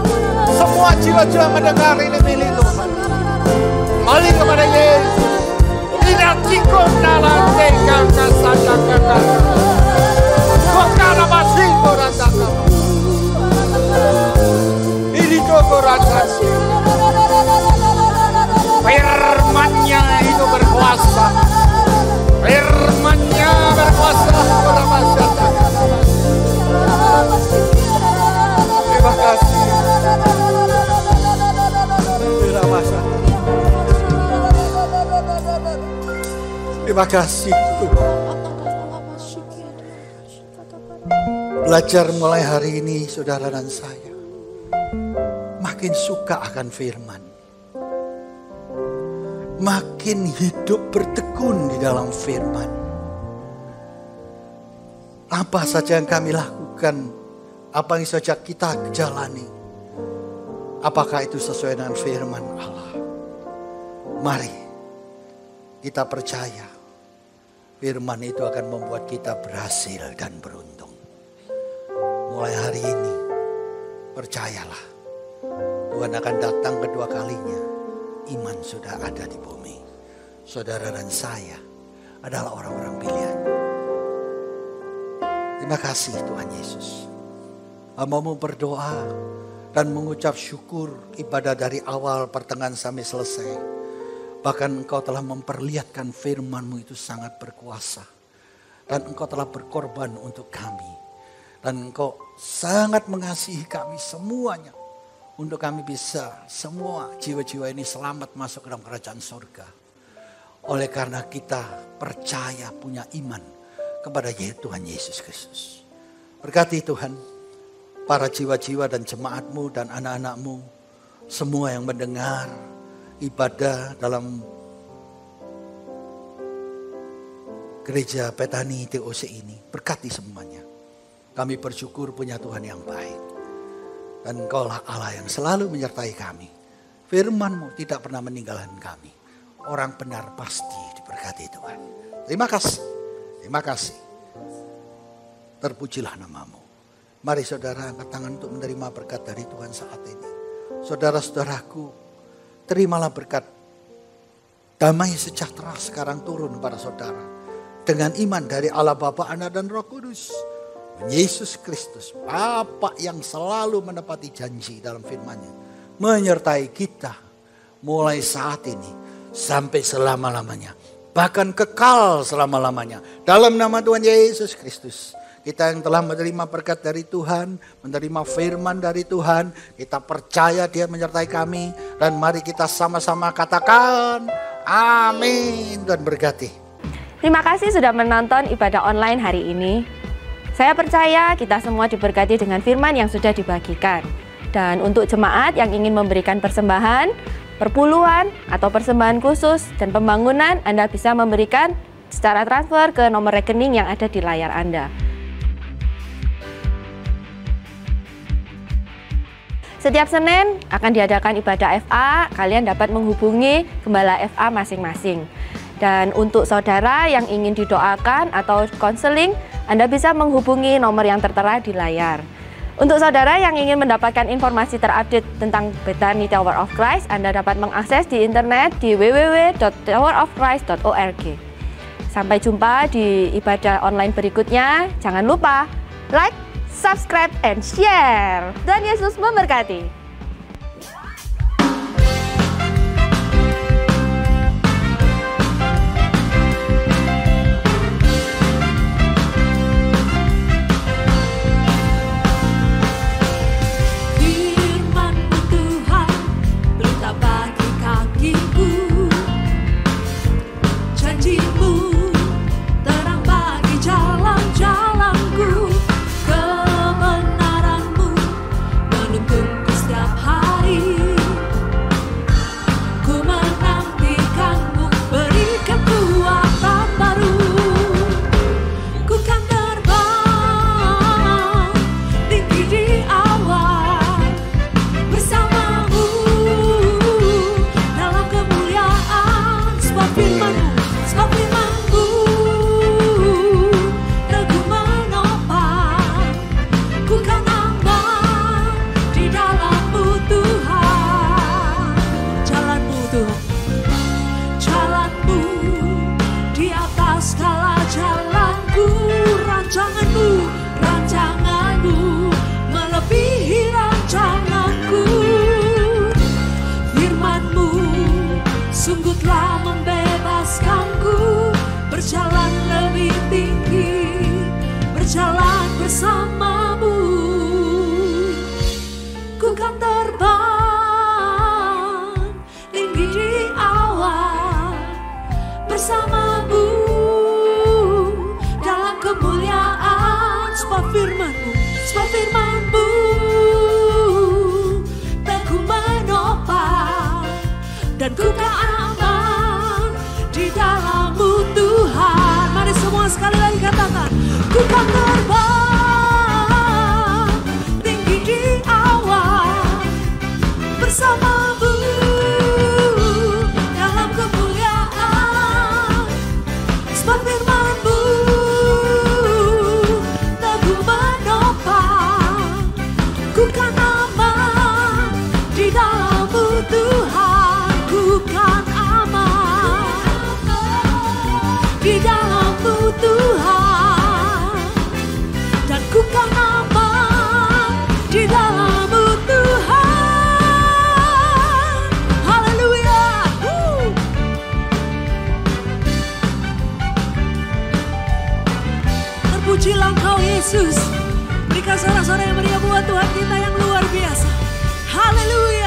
[SPEAKER 3] semua jiwa-jiwa mendengar ini milik Tuhan. Kembali kepada Yesus. Tidak cukup dalam tega kasada kakak. Bukan masih korasakan. Ini korasakan. Firman-Nya itu berkuasa. Firman-Nya berkuasa kepada masyarakat. Terima kasih. Terima kasih Tuhan. Belajar mulai hari ini saudara dan saya makin suka akan firman. Makin hidup bertekun di dalam firman. Apa saja yang kami lakukan, apa yang saja kita jalani, apakah itu sesuai dengan firman Allah? Mari kita percaya firman itu akan membuat kita berhasil dan beruntung. Mulai hari ini percayalah Tuhan akan datang kedua kalinya. Iman sudah ada di bumi. Saudara dan saya adalah orang-orang pilihan. Terima kasih Tuhan Yesus. Hamba-Mu berdoa dan mengucap syukur ibadah dari awal pertengahan sampai selesai. Bahkan Engkau telah memperlihatkan firman-Mu itu sangat berkuasa. Dan Engkau telah berkorban untuk kami. Dan Engkau sangat mengasihi kami semuanya. Untuk kami bisa semua jiwa-jiwa ini selamat masuk ke dalam kerajaan surga. Oleh karena kita percaya punya iman kepada Tuhan Yesus Kristus. Berkati Tuhan para jiwa-jiwa dan jemaat-Mu dan anak-anak-Mu. Semua yang mendengar ibadah dalam gereja Petani TOC ini. Berkati semuanya. Kami bersyukur punya Tuhan yang baik. Dan Engkaulah Allah yang selalu menyertai kami. Firman-Mu tidak pernah meninggalkan kami. Orang benar pasti diberkati Tuhan. Terima kasih. Terima kasih. Terpujilah nama-Mu. Mari saudara angkat tangan untuk menerima berkat dari Tuhan saat ini. Saudara-saudaraku, terimalah berkat damai sejahtera sekarang turun pada saudara. Dengan iman dari Allah Bapa, Anak dan Roh Kudus. Yesus Kristus, Bapa yang selalu menepati janji dalam firman-Nya, menyertai kita mulai saat ini sampai selama-lamanya, bahkan kekal selama-lamanya. Dalam nama Tuhan Yesus Kristus, kita yang telah menerima berkat dari Tuhan, menerima firman dari Tuhan, kita percaya Dia menyertai kami, dan mari kita sama-sama katakan amin dan berkati.
[SPEAKER 5] Terima kasih sudah menonton ibadah online hari ini. Saya percaya kita semua diberkati dengan firman yang sudah dibagikan. Dan untuk jemaat yang ingin memberikan persembahan, perpuluhan, atau persembahan khusus dan pembangunan, Anda bisa memberikan secara transfer ke nomor rekening yang ada di layar Anda. Setiap Senin akan diadakan ibadah FA, kalian dapat menghubungi gembala FA masing-masing. Dan untuk saudara yang ingin didoakan atau konseling, Anda bisa menghubungi nomor yang tertera di layar. Untuk saudara yang ingin mendapatkan informasi terupdate tentang Bethany Tower of Christ, Anda dapat mengakses di internet di www.towerofchrist.org. Sampai jumpa di ibadah online berikutnya. Jangan lupa like, subscribe, and share. Dan Yesus memberkati. Berjalan lebih tinggi, berjalan bersamamu. Ku kan terbang tinggi di awan bersamamu dalam kemuliaan. Sebab firman-Mu teguh menopang, dan ku kan aman di dalam-Mu Tuhan. Mari semua sekali lagi katakan, ku kan terbang tinggi di awan bersama-Mu dalam kemuliaan. Sebab firman-Mu teguh menopang, ku kan aman di dalam-Mu Tuhan. Ku kan di dalam-Mu Tuhan, dan ku kan aman di dalam-Mu Tuhan. Haleluya. Terpujilah Engkau Yesus. Berikan sorak-sorai yang meriah buat Tuhan kita yang luar biasa. Haleluya.